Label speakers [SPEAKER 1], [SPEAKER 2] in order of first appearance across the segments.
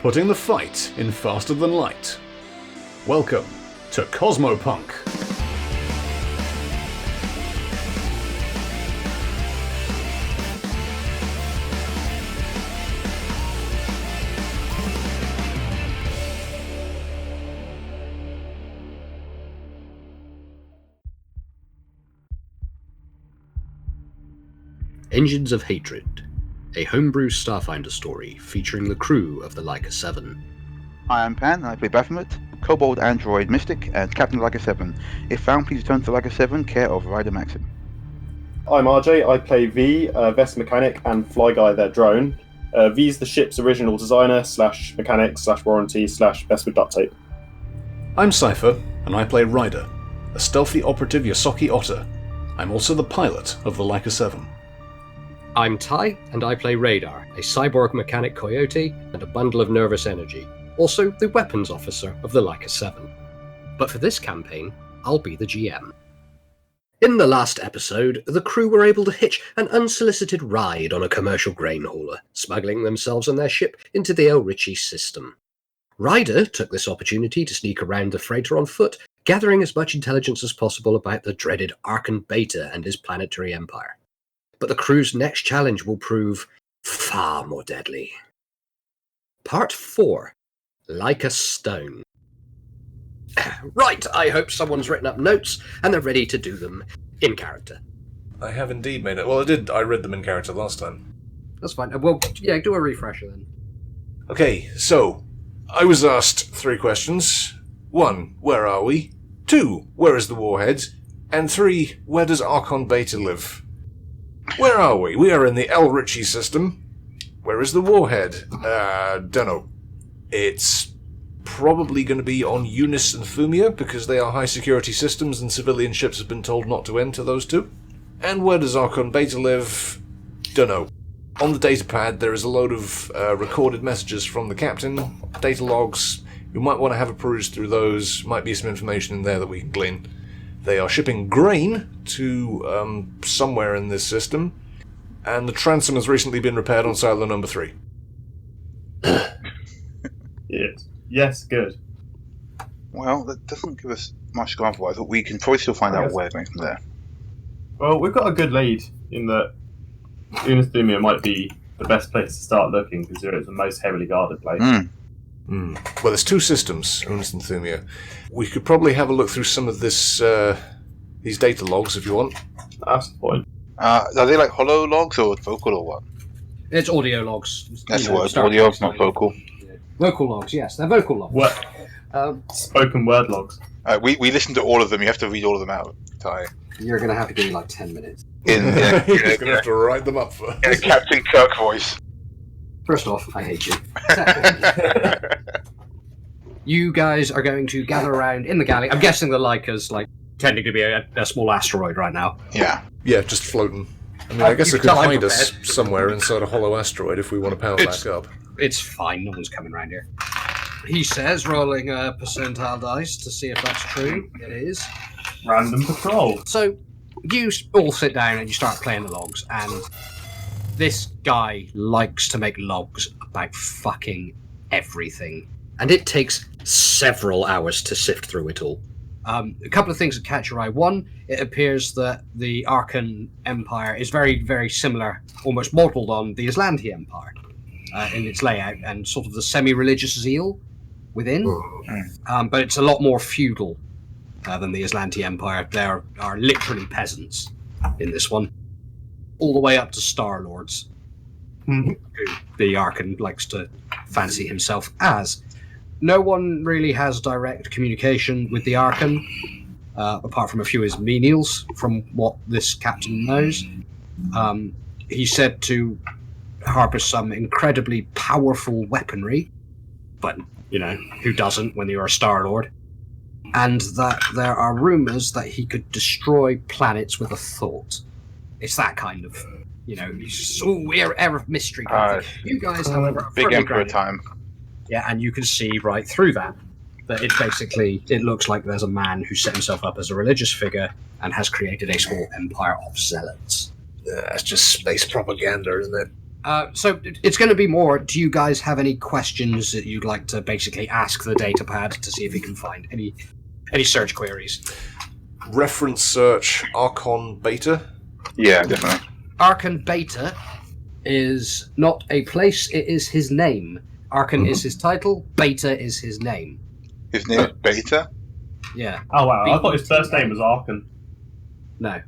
[SPEAKER 1] putting the fight in faster than light. Welcome to Cosmopunk.
[SPEAKER 2] Engines of Hatred, a homebrew Starfinder story featuring the crew of the Leica 7.
[SPEAKER 3] Hi, I'm Pan, and I play Baphomet, Kobold Android Mystic, and Captain Leica 7. If found, please return to Leica 7, care of Ryder Maxim.
[SPEAKER 4] I'm RJ, I play V, Vest Mechanic, and Fly Guy, their drone. V's the ship's original designer, / mechanic, / warranty, / best with duct tape.
[SPEAKER 1] I'm Cypher, and I play Ryder, a stealthy operative Yosaki Otter. I'm also the pilot of the Leica 7.
[SPEAKER 2] I'm Ty, and I play Radar, a cyborg mechanic coyote and a bundle of nervous energy, also the weapons officer of the Leica 7. But for this campaign, I'll be the GM. In the last episode, the crew were able to hitch an unsolicited ride on a commercial grain hauler, smuggling themselves and their ship into the El Ritchie system. Ryder took this opportunity to sneak around the freighter on foot, gathering as much intelligence as possible about the dreaded Archon Beta and his planetary empire. But the crew's next challenge will prove far more deadly. Part 4. Leica Stone. Right, I hope someone's written up notes and they're ready to do them in character.
[SPEAKER 1] I have indeed made it. Well, I read them in character last time.
[SPEAKER 2] That's fine. Well, yeah, do a refresher then.
[SPEAKER 1] Okay, so, I was asked 3 questions. 1, where are we? 2, where is the warhead? And 3, where does Archon Beta live? Where are we? We are in the El Ritchie system. Where is the warhead? Dunno. It's probably going to be on Eunice and Thumia, because they are high-security systems and civilian ships have been told not to enter those two. And where does Archon Beta live? Dunno. On the datapad, there is a load of recorded messages from the captain, data logs. You might want to have a peruse through those. Might be some information in there that we can glean. They are shipping grain to somewhere in this system, and the transom has recently been repaired on silo number 3.
[SPEAKER 4] Yes, good.
[SPEAKER 3] Well, that doesn't give us much to go on for, but we can probably still find out where we're going from there.
[SPEAKER 4] Well, we've got a good lead in that Unithumia might be the best place to start looking, because it's the most heavily guarded place.
[SPEAKER 3] Mm.
[SPEAKER 1] Well, there's 2 systems, Unis and Thumia. We could probably have a look through some of this, these data logs if you want.
[SPEAKER 4] That's the point.
[SPEAKER 3] Are they like hollow logs or vocal or what?
[SPEAKER 2] It's audio logs.
[SPEAKER 3] That's the word, audio, not vocal.
[SPEAKER 2] Vocal logs, yes, they're vocal logs.
[SPEAKER 4] What? Spoken word logs.
[SPEAKER 3] We listened to all of them, you have to read all of them out, Ty.
[SPEAKER 2] You're going to have to give me like 10 minutes.
[SPEAKER 1] You're going to have to write them up first.
[SPEAKER 3] In a Captain Kirk voice.
[SPEAKER 2] First off, I hate you. You guys are going to gather around in the galley. I'm guessing the Leica's like tending to be a small asteroid right now.
[SPEAKER 3] Yeah.
[SPEAKER 1] Yeah, just floating. I mean, I guess it could
[SPEAKER 2] tell I'm
[SPEAKER 1] hide us
[SPEAKER 2] prepared.
[SPEAKER 1] somewhere inside a hollow asteroid if we want to power back up.
[SPEAKER 2] It's fine, no one's coming around here. He says, rolling a percentile dice to see if that's true. It is.
[SPEAKER 4] Random patrol.
[SPEAKER 2] So, you all sit down and you start playing the logs, and this guy likes to make logs about fucking everything. And it takes several hours to sift through it all. A couple of things that catch your eye. One, it appears that the Archon Empire is very, very similar, almost modelled on the Islanti Empire in its layout and sort of the semi-religious zeal within. But it's a lot more feudal than the Islanti Empire. There are literally peasants in this one, all the way up to Star Lords, who the Archon likes to fancy himself as. No one really has direct communication with the Archon, apart from a few of his menials, from what this captain knows. He's said to harbour some incredibly powerful weaponry, but, you know, who doesn't when you're a Star-Lord? And that there are rumours that he could destroy planets with a thought. It's that kind of, you know, air of mystery kind of thing. You guys, however, are
[SPEAKER 3] Big
[SPEAKER 2] firmly
[SPEAKER 3] Emperor
[SPEAKER 2] grounded.
[SPEAKER 3] time.
[SPEAKER 2] Yeah, and you can see right through that it looks like there's a man who set himself up as a religious figure and has created a small empire of zealots.
[SPEAKER 1] That's just space propaganda, isn't it?
[SPEAKER 2] So it's going to be more. Do you guys have any questions that you'd like to basically ask the datapad to see if he can find any search queries?
[SPEAKER 1] Reference search Archon Beta.
[SPEAKER 3] Yeah, definitely.
[SPEAKER 2] Archon Beta is not a place, it is his name. Archon is his title, Beta is his name.
[SPEAKER 3] His name is Beta?
[SPEAKER 2] Yeah.
[SPEAKER 4] Oh wow, I thought his first name was Arkan.
[SPEAKER 2] No.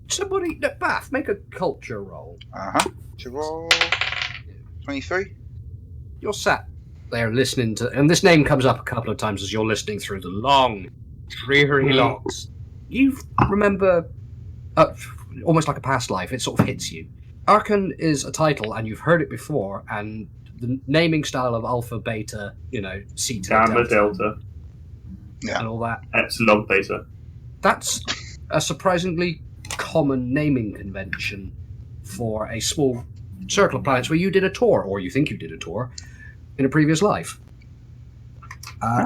[SPEAKER 2] Somebody, Bath, make a culture roll.
[SPEAKER 3] To roll 23?
[SPEAKER 2] You're sat there listening to, and this name comes up a couple of times as you're listening through the long, dreary logs. You remember, almost like a past life, it sort of hits you. Archon is a title, and you've heard it before, and the naming style of Alpha, Beta, Zeta,
[SPEAKER 4] Gamma, Delta,
[SPEAKER 2] and all that.
[SPEAKER 4] Epsilon, Beta.
[SPEAKER 2] That's a surprisingly common naming convention for a small circle of planets where you did a tour, or you think you did a tour, in a previous life.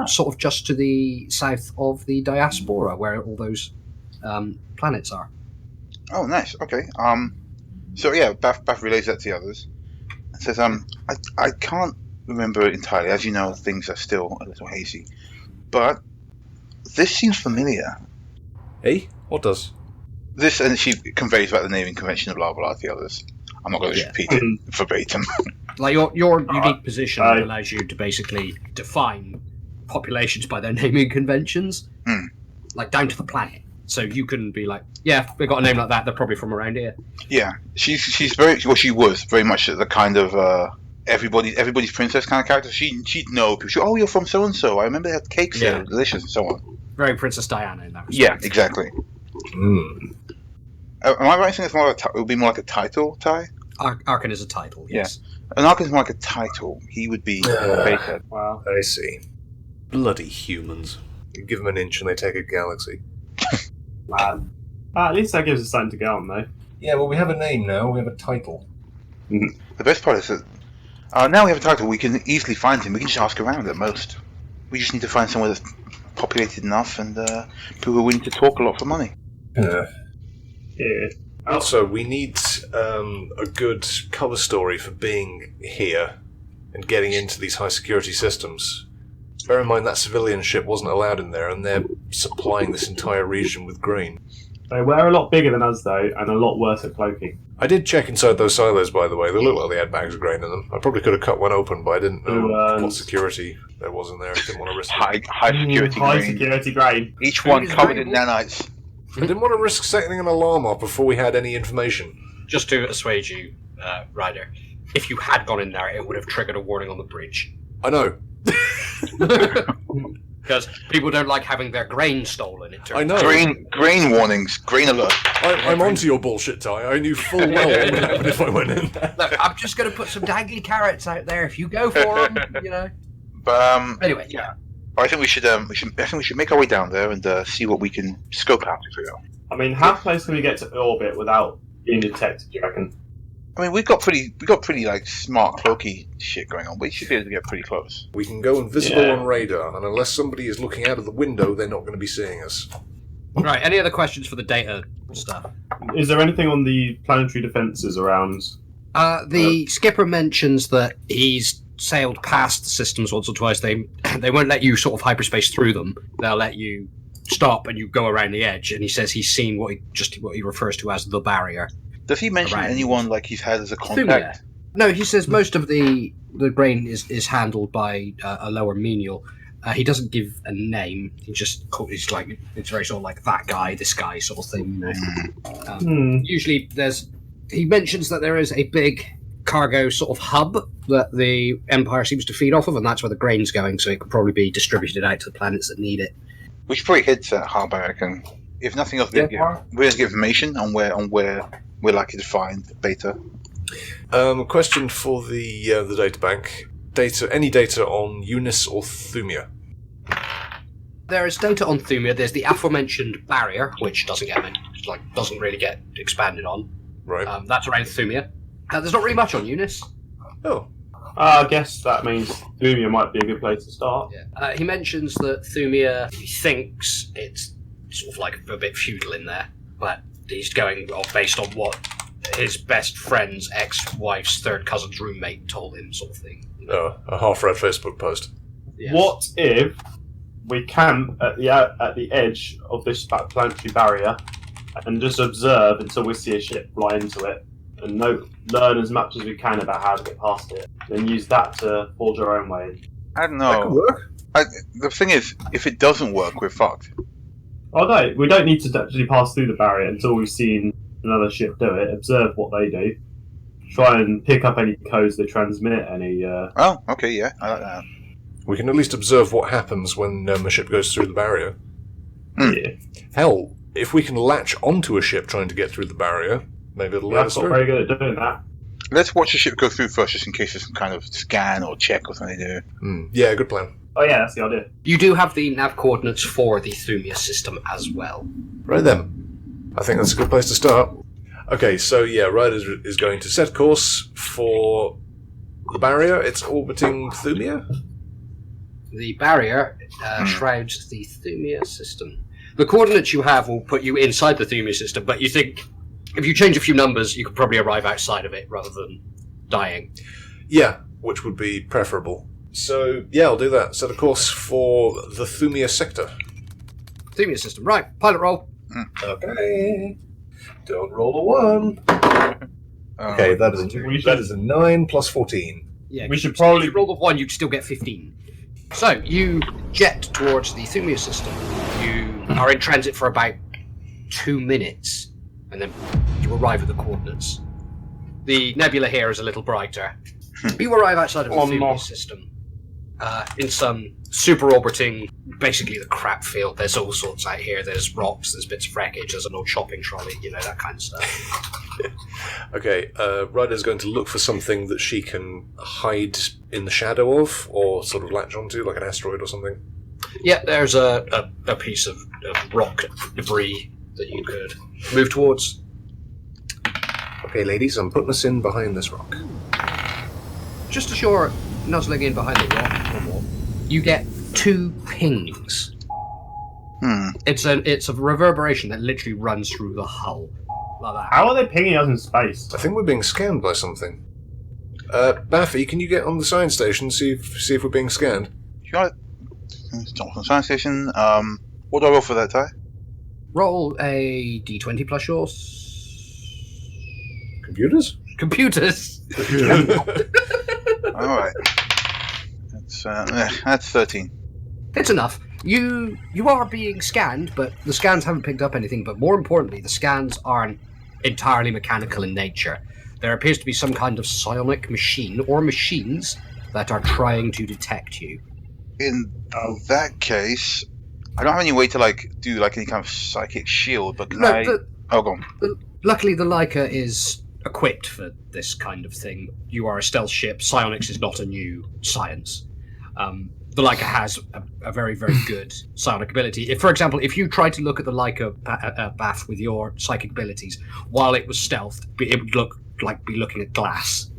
[SPEAKER 2] Sort of just to the south of the diaspora, where all those planets are.
[SPEAKER 3] Oh, nice. Okay. So yeah, Bath relays that to the others. It says, I can't remember entirely. As you know, things are still a little hazy. But this seems familiar.
[SPEAKER 1] Hey, what does?
[SPEAKER 3] This, and she conveys about the naming convention of blah blah to the others. I'm not going to repeat it verbatim.
[SPEAKER 2] Like your unique position allows you to basically define populations by their naming conventions, like down to the planet. So you can be like, yeah, we got a name like that. They're probably from around here.
[SPEAKER 3] Yeah, she's very, well, she was very much the kind of everybody's princess kind of character. She'd know people. Oh, you're from so and so. I remember they had cakes there, delicious, and so on.
[SPEAKER 2] Very Princess Diana in that respect.
[SPEAKER 3] Yeah, exactly. Am I right in saying it's more? It would be more like a title, Ty?
[SPEAKER 2] Archon is a title. Yes.
[SPEAKER 3] An Archon is more like a title. He would be Beta.
[SPEAKER 4] Wow.
[SPEAKER 1] I see. Bloody humans. You give them an inch and they take a galaxy.
[SPEAKER 4] Man. At least that gives us something to go on, though.
[SPEAKER 1] Yeah, well, we have a name now. We have a title.
[SPEAKER 3] The best part is that now we have a title. We can easily find him. We can just ask around at most. We just need to find somewhere that's populated enough and people who are willing to talk a lot for money.
[SPEAKER 4] Yeah.
[SPEAKER 1] Also, we need a good cover story for being here and getting into these high security systems. Bear in mind that civilian ship wasn't allowed in there, and they're supplying this entire region with grain.
[SPEAKER 4] They were a lot bigger than us, though, and a lot worse at cloaking.
[SPEAKER 1] I did check inside those silos, by the way. They looked like they had bags of grain in them. I probably could have cut one open, but I didn't know what security there was in there. I didn't want to risk it.
[SPEAKER 3] High security grain. Each one covered in nanites.
[SPEAKER 1] I didn't want to risk setting an alarm off before we had any information.
[SPEAKER 2] Just to assuage you, Ryder, if you had gone in there, it would have triggered a warning on the bridge.
[SPEAKER 1] I know.
[SPEAKER 2] Because people don't like having their grain stolen.
[SPEAKER 1] I know.
[SPEAKER 3] Grain warnings. Grain alert.
[SPEAKER 1] I'm onto your bullshit, Ty. I knew full well what would happen if I went in there.
[SPEAKER 2] Look, I'm just going to put some dangly carrots out there. If you go for them,
[SPEAKER 3] But
[SPEAKER 2] Anyway,
[SPEAKER 3] I think we should make our way down there and see what we can scope out if we go.
[SPEAKER 4] I mean, how close can we get to orbit without being detected, do you reckon?
[SPEAKER 3] I mean, we've got pretty like smart cloaky shit going on. We should be able to get pretty close.
[SPEAKER 1] We can go invisible on radar, and unless somebody is looking out of the window, they're not going to be seeing us.
[SPEAKER 2] Right, any other questions for the data stuff?
[SPEAKER 4] Is there anything on the planetary defences around?
[SPEAKER 2] The skipper mentions that he's sailed past the systems once or twice. They won't let you sort of hyperspace through them. They'll let you stop and you go around the edge. And he says he's seen what he refers to as the barrier.
[SPEAKER 3] Does he mention anyone like he's had as a contact?
[SPEAKER 2] No, he says most of the grain is handled by a lower menial. He doesn't give a name. He's like, it's very sort of like that guy, this guy sort of thing. Usually he mentions that there is a big cargo sort of hub that the Empire seems to feed off of, and that's where the grain's going, so it could probably be distributed out to the planets that need it.
[SPEAKER 3] We should probably head to that hub, I reckon. If nothing else, we'll get information on where we're likely to find Beta.
[SPEAKER 1] Question for the data bank. Any data on Eunice or Thumia?
[SPEAKER 2] There is data on Thumia. There's the aforementioned barrier, which doesn't really get expanded on.
[SPEAKER 1] Right.
[SPEAKER 2] That's around Thumia. There's not really much on Eunice.
[SPEAKER 1] Oh.
[SPEAKER 4] I guess that means Thumia might be a good place to start.
[SPEAKER 2] Yeah. He mentions that Thumia, he thinks it's sort of like a bit feudal in there, but he's going based on what his best friend's ex-wife's third cousin's roommate told him, sort of thing.
[SPEAKER 1] Oh, a half-read Facebook post.
[SPEAKER 2] Yes.
[SPEAKER 4] What if we camp at the edge of this planetary barrier and just observe until we see a ship fly into it, and learn as much as we can about how to get past it, then use that to forge our own way?
[SPEAKER 3] I don't
[SPEAKER 1] That could
[SPEAKER 3] know.
[SPEAKER 1] work.
[SPEAKER 3] The thing is, if it doesn't work, we're fucked.
[SPEAKER 4] Oh no, we don't need to actually pass through the barrier until we've seen another ship do it, observe what they do, try and pick up any codes they transmit, any...
[SPEAKER 3] Oh, okay, yeah, I like that.
[SPEAKER 1] We can at least observe what happens when a ship goes through the barrier.
[SPEAKER 4] Yeah.
[SPEAKER 1] Hell, if we can latch onto a ship trying to get through the barrier, maybe it'll let
[SPEAKER 4] That's
[SPEAKER 1] us
[SPEAKER 4] not
[SPEAKER 1] through.
[SPEAKER 4] very good at doing that.
[SPEAKER 3] Let's watch the ship go through first, just in case there's some kind of scan or check or something they do.
[SPEAKER 1] Yeah, good plan.
[SPEAKER 4] Oh yeah, that's the idea.
[SPEAKER 2] You do have the nav coordinates for the Thumia system as well.
[SPEAKER 1] Right then. I think that's a good place to start. Okay, so yeah, Ryder is going to set course for the barrier. It's orbiting Thumia.
[SPEAKER 2] The barrier shrouds the Thumia system. The coordinates you have will put you inside the Thumia system, but you think if you change a few numbers, you could probably arrive outside of it rather than dying.
[SPEAKER 1] Yeah, which would be preferable. So yeah, I'll do that. Set a course for the Thumia sector.
[SPEAKER 2] Thumia system. Right, pilot roll.
[SPEAKER 1] Okay. Don't roll a 1. Okay, that is a 9 plus 14.
[SPEAKER 2] Yeah,
[SPEAKER 4] We should
[SPEAKER 2] if
[SPEAKER 4] probably...
[SPEAKER 2] you roll the 1, you'd still get 15. So, you jet towards the Thumia system. You are in transit for about 2 minutes, and then you arrive at the coordinates. The nebula here is a little brighter. You arrive outside of the Thumia system. In some super orbiting, basically the crap field. There's all sorts out here. There's rocks, there's bits of wreckage, there's an old shopping trolley, that kind of stuff.
[SPEAKER 1] Okay, Ryder's going to look for something that she can hide in the shadow of, or sort of latch onto, like an asteroid or something.
[SPEAKER 2] Yeah, there's a piece of rock debris that you could move towards.
[SPEAKER 1] Okay, ladies, I'm putting us in behind this rock.
[SPEAKER 2] Just as you're nuzzling in behind the rock, you get 2 pings. It's a reverberation that literally runs through the hull, like that.
[SPEAKER 4] How are they pinging us in space?
[SPEAKER 1] I think we're being scanned by something. Baffy, can you get on the science station and see if we're being scanned?
[SPEAKER 3] You got it. Jump from the science station. What do I roll for that, Ty?
[SPEAKER 2] Roll a d20 plus yours.
[SPEAKER 1] Computers?
[SPEAKER 2] Computers.
[SPEAKER 3] All right. That's 13.
[SPEAKER 2] It's enough. You are being scanned, but the scans haven't picked up anything. But more importantly, the scans aren't entirely mechanical in nature. There appears to be some kind of psionic machine or machines that are trying to detect you.
[SPEAKER 3] In that case, I don't have any way to do any kind of psychic shield, but can I? Oh, go on.
[SPEAKER 2] Luckily, the Leica is equipped for this kind of thing. You are a stealth ship. Psionics is not a new science. The Leica has a very, very good psionic ability. If, for example, if you tried to look at the Leica Bath with your psychic abilities while it was stealthed, it would look like be looking at glass.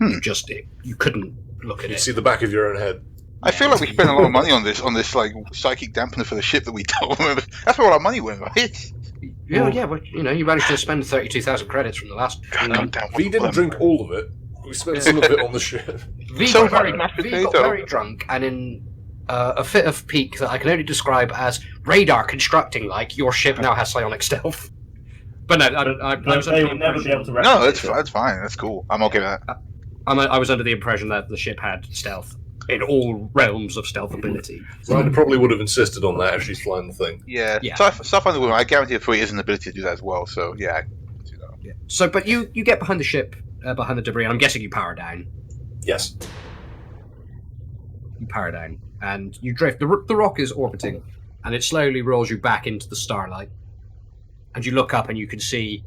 [SPEAKER 2] You couldn't look at
[SPEAKER 1] You
[SPEAKER 2] it.
[SPEAKER 1] see the back of your own head.
[SPEAKER 3] I feel like we spent a lot of money on this psychic dampener for the ship that we don't remember. That's where all our money went, right?
[SPEAKER 2] Yeah, but you managed to spend 32,000 credits from the last.
[SPEAKER 1] We didn't drink all of it. We spent some of it on the ship.
[SPEAKER 2] V
[SPEAKER 3] So
[SPEAKER 2] got
[SPEAKER 3] much mashed
[SPEAKER 2] V got
[SPEAKER 3] potato.
[SPEAKER 2] very drunk, and in a fit of pique that I can only describe as radar constructing, your ship now has psionic stealth. But no, I was under
[SPEAKER 4] They
[SPEAKER 2] the
[SPEAKER 4] will never be able
[SPEAKER 2] impression.
[SPEAKER 4] to
[SPEAKER 3] No,
[SPEAKER 4] replicate
[SPEAKER 3] that's fine. That's cool. I'm okay with that.
[SPEAKER 2] I was under the impression that the ship had stealth in all realms of stealth ability.
[SPEAKER 1] Ryder probably would have insisted on that if she's flying the thing.
[SPEAKER 3] Yeah.
[SPEAKER 2] Yeah.
[SPEAKER 3] Stuff on the woman. I guarantee it is an ability to do that as well. So yeah, I can do that.
[SPEAKER 2] Yeah. So, but you get behind the ship, behind the debris, and I'm guessing you power down.
[SPEAKER 1] Yes.
[SPEAKER 2] You power down, and you drift. The rock is orbiting, and it slowly rolls you back into the starlight. And you look up, and you can see.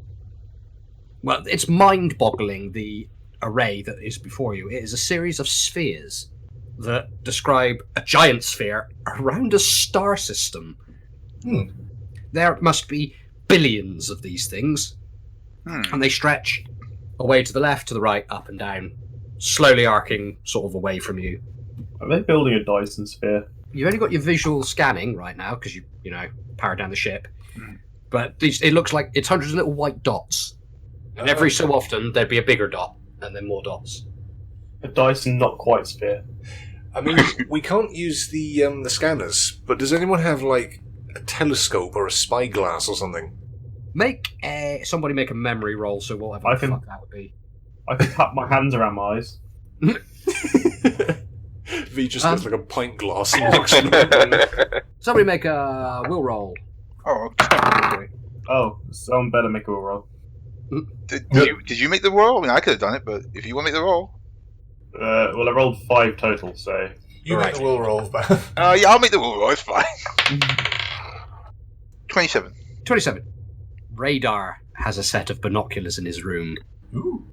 [SPEAKER 2] Well, it's mind-boggling, the array that is before you. It is a series of spheres that describe a giant sphere around a star system. There must be billions of these things, and they stretch away to the left, to the right, up and down, slowly arcing sort of away from you.
[SPEAKER 4] Are they building a Dyson sphere?
[SPEAKER 2] You've only got your visual scanning right now because you powered down the ship, but it looks like it's hundreds of little white dots And every so often, there'd be a bigger dot, and then more dots.
[SPEAKER 4] A Dyson not quite sphere.
[SPEAKER 1] I mean, we can't use the scanners, but does anyone have, like, a telescope or a spyglass or something?
[SPEAKER 2] Somebody make a memory roll, so whatever the fuck that would be.
[SPEAKER 4] I can clap my hands around my eyes.
[SPEAKER 1] V just looks like a pint glass.
[SPEAKER 2] Somebody make a will roll.
[SPEAKER 3] Oh,
[SPEAKER 4] Oh, someone better make a roll.
[SPEAKER 3] did you make the roll? I mean, I could have done it, but if you want to make the roll,
[SPEAKER 4] Well, I rolled 5 total, so...
[SPEAKER 1] You make the will roll, Beth.
[SPEAKER 3] yeah, I'll make the roll. It's fine. 27.
[SPEAKER 2] 27. Radar has a set of binoculars in his room.
[SPEAKER 1] Ooh.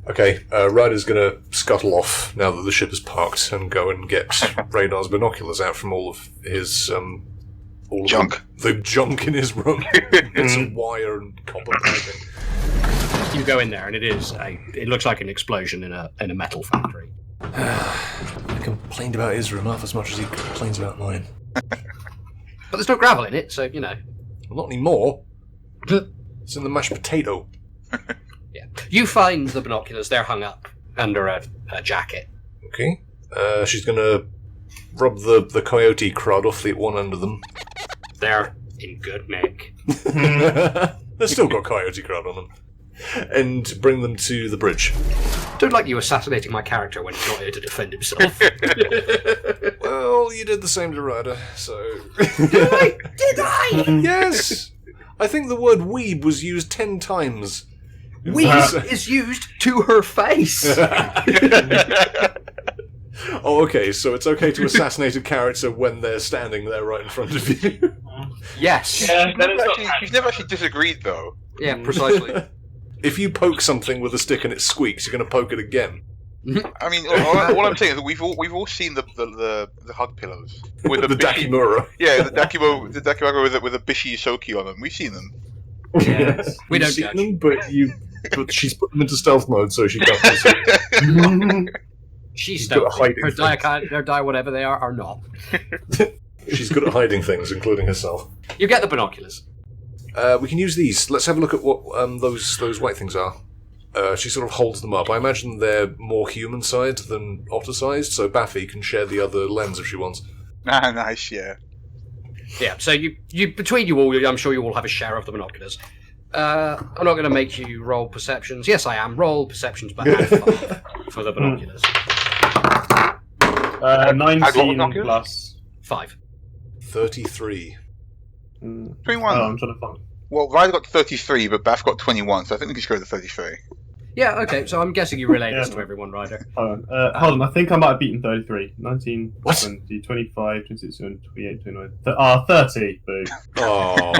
[SPEAKER 1] Okay, Ryder's going to scuttle off now that the ship is parked and go and get Radar's binoculars out from all of his all
[SPEAKER 3] Junk.
[SPEAKER 1] Of the junk in his room. Get some wire and copper piping.
[SPEAKER 2] You go in there, and it looks like an explosion in a metal factory.
[SPEAKER 1] I complained about his room half as much as he complains about mine.
[SPEAKER 2] But there's no gravel in it, so, you know.
[SPEAKER 1] Well, not anymore. It's in the mashed potato.
[SPEAKER 2] Yeah. You find the binoculars, they're hung up under a jacket.
[SPEAKER 1] Okay. She's going to rub the coyote crud off the one under them.
[SPEAKER 2] They're in good nick.
[SPEAKER 1] They've still got coyote crud on them. And bring them to the bridge.
[SPEAKER 2] Don't like you assassinating my character when he's not here to defend himself.
[SPEAKER 1] Well, you did the same to Ryder, so...
[SPEAKER 2] Did I?
[SPEAKER 1] Yes! I think the word weeb was used 10 times.
[SPEAKER 2] Weeb is used to her face.
[SPEAKER 1] Oh, okay, so it's okay to assassinate a character when they're standing there right in front of you.
[SPEAKER 2] Yes.
[SPEAKER 4] Yeah,
[SPEAKER 3] You've never actually disagreed, though.
[SPEAKER 2] Yeah, precisely.
[SPEAKER 1] If you poke something with a stick and it squeaks, you're going to poke it again.
[SPEAKER 3] I mean, all I'm saying is that we've all seen the hug pillows with
[SPEAKER 1] The Dakimura.
[SPEAKER 3] Yeah, the Dakimura with a Bishi Shoki on them. We've seen them.
[SPEAKER 2] Yes. We
[SPEAKER 1] You've
[SPEAKER 2] don't
[SPEAKER 1] seen
[SPEAKER 2] judge.
[SPEAKER 1] them, but she's put them into stealth mode, so she can't.
[SPEAKER 2] She's
[SPEAKER 1] good at
[SPEAKER 2] stealthy.
[SPEAKER 1] hiding
[SPEAKER 2] Her die, whatever they are not.
[SPEAKER 1] She's good at hiding things, including herself.
[SPEAKER 2] You get the binoculars.
[SPEAKER 1] We can use these. Let's have a look at what those white things are. She sort of holds them up. I imagine they're more human-sized than otter-sized, so Baffy can share the other lens if she wants.
[SPEAKER 3] Ah, nice, yeah.
[SPEAKER 2] Yeah, so you between you all, I'm sure you all have a share of the binoculars. I'm not going to make you roll perceptions. Yes, I am. Roll perceptions, but add 5 for the binoculars.
[SPEAKER 4] 19 plus...
[SPEAKER 2] 5.
[SPEAKER 1] 33.
[SPEAKER 3] 21.
[SPEAKER 4] Oh, I'm trying to find...
[SPEAKER 3] Well, Ryder got 33, but Bath got 21, so I think we can just go to 33.
[SPEAKER 2] Yeah, okay, so I'm guessing you relay this to everyone, Ryder.
[SPEAKER 4] Hold on, I think I might have beaten 33. 19, 20, 25, 26, 28, 29... 30, boo.
[SPEAKER 1] Oh.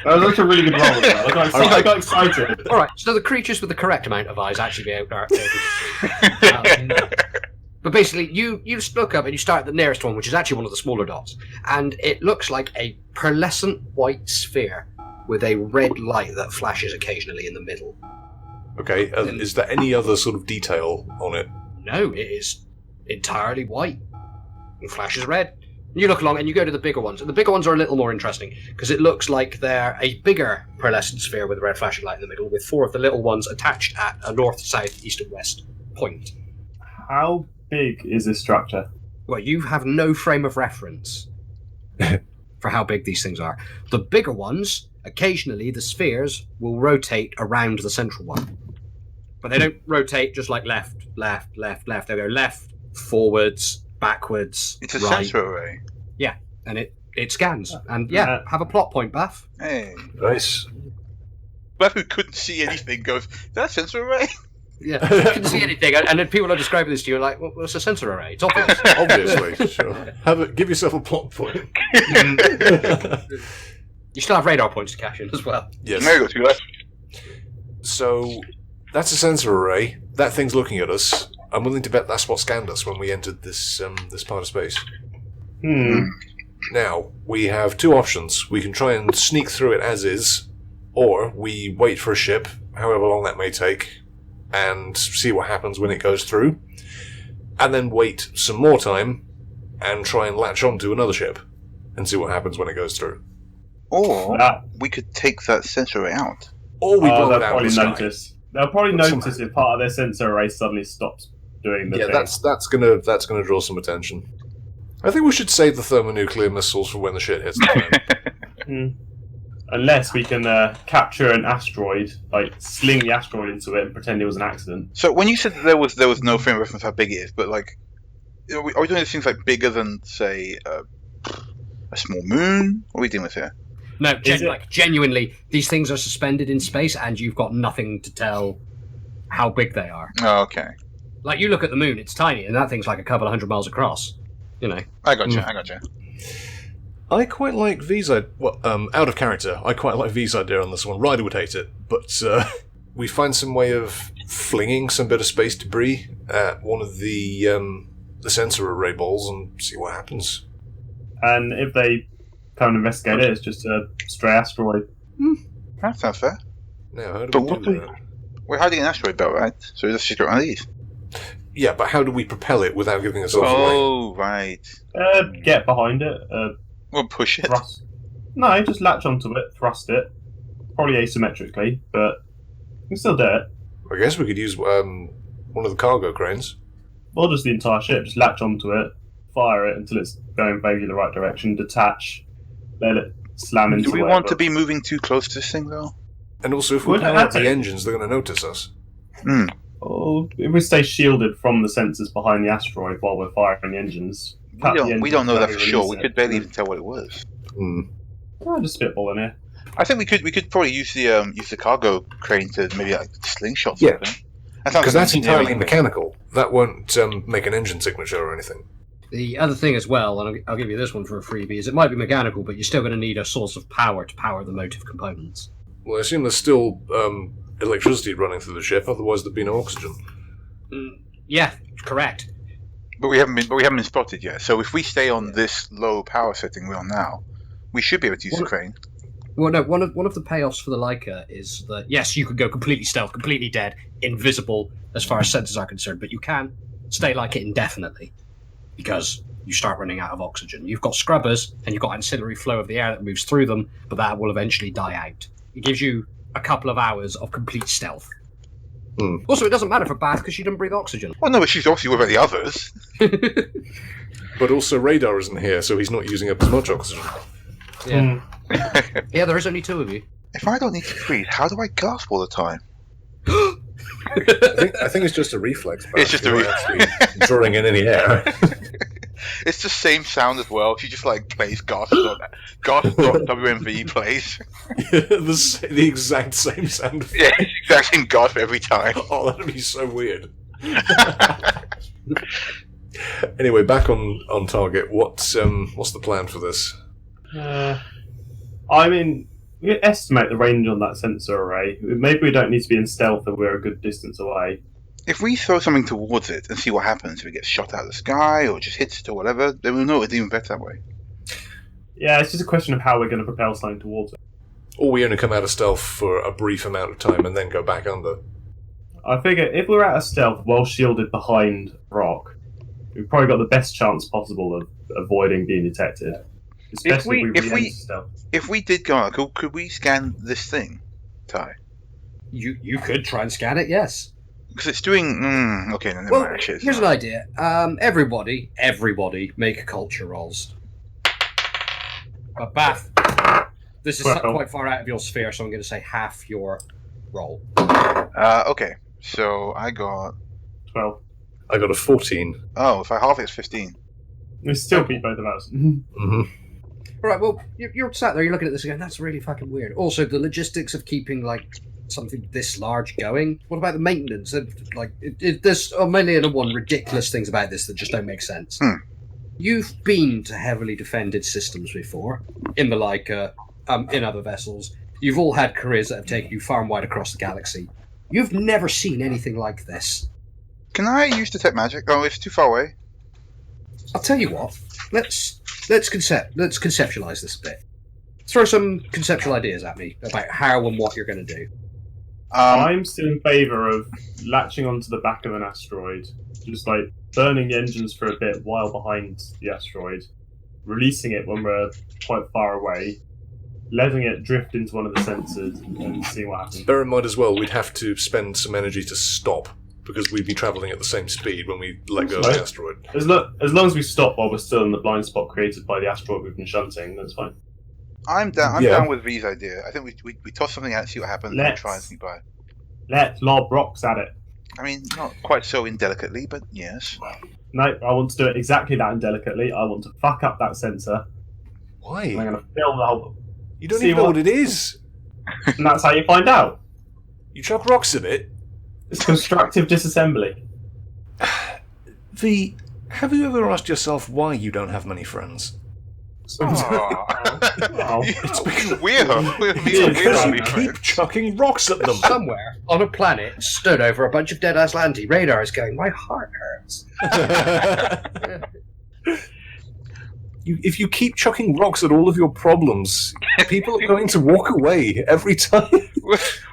[SPEAKER 4] That was actually a really good roll. I got excited.
[SPEAKER 2] Alright, so the creatures with the correct amount of eyes actually are able to see. But basically, you look up and you start at the nearest one, which is actually one of the smaller dots, and it looks like a pearlescent white sphere with a red light that flashes occasionally in the middle.
[SPEAKER 1] Okay, is there any other sort of detail on it?
[SPEAKER 2] No, it is entirely white. It flashes red. You look along and you go to the bigger ones, and the bigger ones are a little more interesting, because it looks like they're a bigger pearlescent sphere with a red flashing light in the middle, with 4 of the little ones attached at a north, south, east and west point.
[SPEAKER 4] How big is this structure?
[SPEAKER 2] Well, you have no frame of reference for how big these things are. The bigger ones, occasionally the spheres will rotate around the central one. But they don't rotate just like left. They go left, forwards, backwards,
[SPEAKER 3] It's a
[SPEAKER 2] right.
[SPEAKER 3] sensor array.
[SPEAKER 2] Yeah, and it scans. And yeah, have a plot point, Bath.
[SPEAKER 3] Hey.
[SPEAKER 1] Nice.
[SPEAKER 3] Bath, who couldn't see anything, goes, is that a sensor array?
[SPEAKER 2] Yeah, you couldn't see anything. And then people are describing this to you like, well, it's a sensor array. It's obvious.
[SPEAKER 1] Obviously, sure. Give yourself a plot point.
[SPEAKER 2] You still have radar points to cash in as well.
[SPEAKER 1] Yes.
[SPEAKER 3] There you go, 2 left.
[SPEAKER 1] So, that's a sensor array. That thing's looking at us. I'm willing to bet that's what scanned us when we entered this part of space. Now, we have 2 options. We can try and sneak through it as is, or we wait for a ship, however long that may take, and see what happens when it goes through, and then wait some more time and try and latch onto another ship and see what happens when it goes through.
[SPEAKER 3] Or we could take that sensor array out.
[SPEAKER 1] or we blow
[SPEAKER 4] they'll
[SPEAKER 1] it out of
[SPEAKER 4] probably
[SPEAKER 1] the sky.
[SPEAKER 4] notice. They'll probably notice if part of their sensor array suddenly stops doing the
[SPEAKER 1] Yeah,
[SPEAKER 4] thing.
[SPEAKER 1] that's gonna draw some attention. I think we should save the thermonuclear missiles for when the shit hits the fan.
[SPEAKER 4] Unless we can capture an asteroid, like sling the asteroid into it and pretend it was an accident.
[SPEAKER 3] So when you said that there was no frame of reference how big it is, but like, are we doing these things like bigger than, say, a small moon? What are we dealing with here?
[SPEAKER 2] No, genuinely, these things are suspended in space, and you've got nothing to tell how big they are.
[SPEAKER 3] Oh, okay.
[SPEAKER 2] Like, you look at the moon, it's tiny, and that thing's like a couple of 100 miles across. You know.
[SPEAKER 3] I gotcha.
[SPEAKER 1] I quite like V's idea. Well, out of character, I quite like V's idea on this one. Ryder would hate it, but we find some way of flinging some bit of space debris at one of the sensor array balls and see what happens.
[SPEAKER 4] And if they come and investigate it, it's just a stray asteroid.
[SPEAKER 3] That sounds fair.
[SPEAKER 1] Now, how do we do that?
[SPEAKER 3] We're hiding an asteroid belt, right? So let's just go on these.
[SPEAKER 1] Yeah, but how do we propel it without giving ourselves away?
[SPEAKER 3] Oh, right.
[SPEAKER 4] Get behind it.
[SPEAKER 3] We'll push it.
[SPEAKER 4] Thrust. No, just latch onto it, thrust it. Probably asymmetrically, but you can still do it.
[SPEAKER 1] I guess we could use one of the cargo cranes.
[SPEAKER 4] Or just the entire ship. Just latch onto it, fire it until it's going vaguely the right direction, detach, let it slam into
[SPEAKER 3] Do we
[SPEAKER 4] whatever.
[SPEAKER 3] want to be moving too close to this thing, though?
[SPEAKER 1] And also, if we power up the engines, they're going to notice us.
[SPEAKER 4] Or if we stay shielded from the sensors behind the asteroid while we're firing the engines.
[SPEAKER 3] We don't know that for sure. We could barely even tell what it was.
[SPEAKER 4] I'm just spitballing here.
[SPEAKER 3] I think we could probably use the cargo crane to maybe like slingshot
[SPEAKER 1] Yeah.
[SPEAKER 3] something.
[SPEAKER 1] Because that's entirely mechanical. That won't make an engine signature or anything.
[SPEAKER 2] The other thing as well, and I'll give you this one for a freebie, is it might be mechanical, but you're still going to need a source of power to power the motive components.
[SPEAKER 1] Well, I assume there's still electricity running through the ship, otherwise there'd be no oxygen.
[SPEAKER 2] Yeah, correct.
[SPEAKER 3] But we haven't been spotted yet. So if we stay on this low power setting we're on now, we should be able to use the crane.
[SPEAKER 2] Well, no, one of the payoffs for the Leica is that, yes, you could go completely stealth, completely dead, invisible as far as sensors are concerned, but you can stay like it indefinitely because you start running out of oxygen. You've got scrubbers and you've got ancillary flow of the air that moves through them, but that will eventually die out. It gives you a couple of hours of complete stealth. Also, it doesn't matter for Bath because she doesn't breathe oxygen.
[SPEAKER 3] Well, no, but she's obviously with the others.
[SPEAKER 1] But also radar isn't here, so he's not using up as much oxygen.
[SPEAKER 2] Yeah. Yeah, there is only two of you.
[SPEAKER 3] If I don't need to breathe, how do I gasp all the time?
[SPEAKER 1] I think it's just a reflex.
[SPEAKER 3] It's just a
[SPEAKER 1] reflex. Drawing in any air.
[SPEAKER 3] It's the same sound as well. She just like plays gasp.wmv plays.
[SPEAKER 1] The exact same sound.
[SPEAKER 3] Yeah, it's the exact same gasp every time.
[SPEAKER 1] Oh, that'd be so weird. Anyway, back on target. What's the plan for this?
[SPEAKER 4] I mean, we can estimate the range on that sensor array. Maybe we don't need to be in stealth if we're a good distance away.
[SPEAKER 3] If we throw something towards it and see what happens, if it gets shot out of the sky or just hits it or whatever, then we'll know it's even better that way.
[SPEAKER 4] Yeah, it's just a question of how we're going to propel something towards it.
[SPEAKER 1] Or we only come out of stealth for a brief amount of time and then go back under.
[SPEAKER 4] I figure if we're out of stealth well shielded behind rock, we've probably got the best chance possible of avoiding being detected. Especially
[SPEAKER 3] if we did go out, could we scan this thing, Ty?
[SPEAKER 2] You could try and scan it, yes.
[SPEAKER 3] Because it's doing... okay, then
[SPEAKER 2] Well, here's an idea. Everybody make culture rolls. But Bath, this is quite far out of your sphere, so I'm going to say half your roll.
[SPEAKER 3] Okay, so I got...
[SPEAKER 4] 12.
[SPEAKER 1] I got a 14.
[SPEAKER 3] Oh, if I half it, it's 15.
[SPEAKER 4] We still beat both of us.
[SPEAKER 1] Mm-hmm.
[SPEAKER 2] Right, well, you're sat there, you're looking at this again, that's really fucking weird. Also, the logistics of keeping, like, something this large going? What about the maintenance? There's a million and one ridiculous things about this that just don't make sense. You've been to heavily defended systems before, in the Leica, in other vessels. You've all had careers that have taken you far and wide across the galaxy. You've never seen anything like this.
[SPEAKER 3] Can I use detect magic? Oh, it's too far away.
[SPEAKER 2] I'll tell you what. Let's conceptualize this a bit. Throw some conceptual ideas at me about how and what you're going to do.
[SPEAKER 4] I'm still in favour of latching onto the back of an asteroid, just like burning the engines for a bit while behind the asteroid, releasing it when we're quite far away, letting it drift into one of the sensors and seeing what happens.
[SPEAKER 1] Bear in mind as well, we'd have to spend some energy to stop, because we'd be travelling at the same speed when we let go of the asteroid.
[SPEAKER 4] As long as we stop while we're still in the blind spot created by the asteroid we've been shunting, that's fine.
[SPEAKER 3] I'm down with V's idea. I think we toss something out, see what happens, and try and sneak by.
[SPEAKER 4] Let's lob rocks at it.
[SPEAKER 3] I mean, not quite so indelicately, but yes.
[SPEAKER 4] No, I want to do it exactly that indelicately. I want to fuck up that sensor.
[SPEAKER 1] Why?
[SPEAKER 4] I'm going to fill the whole...
[SPEAKER 1] You don't even know what it is.
[SPEAKER 4] And that's how you find out.
[SPEAKER 1] You chuck rocks at it.
[SPEAKER 4] It's constructive disassembly.
[SPEAKER 1] V, have you ever asked yourself why you don't have many friends?
[SPEAKER 3] It's because we're
[SPEAKER 1] Because you keep chucking rocks at them.
[SPEAKER 2] Somewhere on a planet stood over a bunch of dead Aslanti. Radar is going, my heart hurts.
[SPEAKER 1] If you keep chucking rocks at all of your problems, people are going to walk away every time.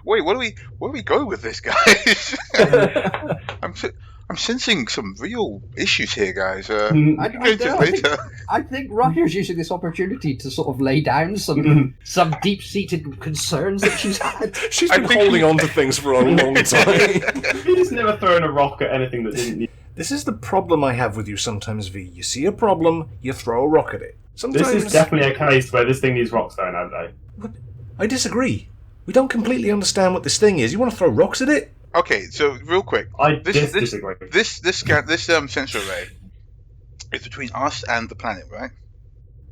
[SPEAKER 3] Wait, where do we go with this, guys? I'm sensing some real issues here, guys.
[SPEAKER 2] I think Ryder's using this opportunity to sort of lay down some deep-seated concerns that she's had.
[SPEAKER 1] She's been holding on to things for a long time.
[SPEAKER 4] He's never thrown a rock at anything that didn't need.
[SPEAKER 1] This is the problem I have with you sometimes, V. You see a problem, you throw a rock at it. Sometimes...
[SPEAKER 4] This is definitely a case where this thing needs rocks thrown at it.
[SPEAKER 1] What? I disagree. We don't completely understand what this thing is. You want to throw rocks at it?
[SPEAKER 3] Okay, so real quick,
[SPEAKER 4] disagree.
[SPEAKER 3] This sensor array is between us and the planet, right?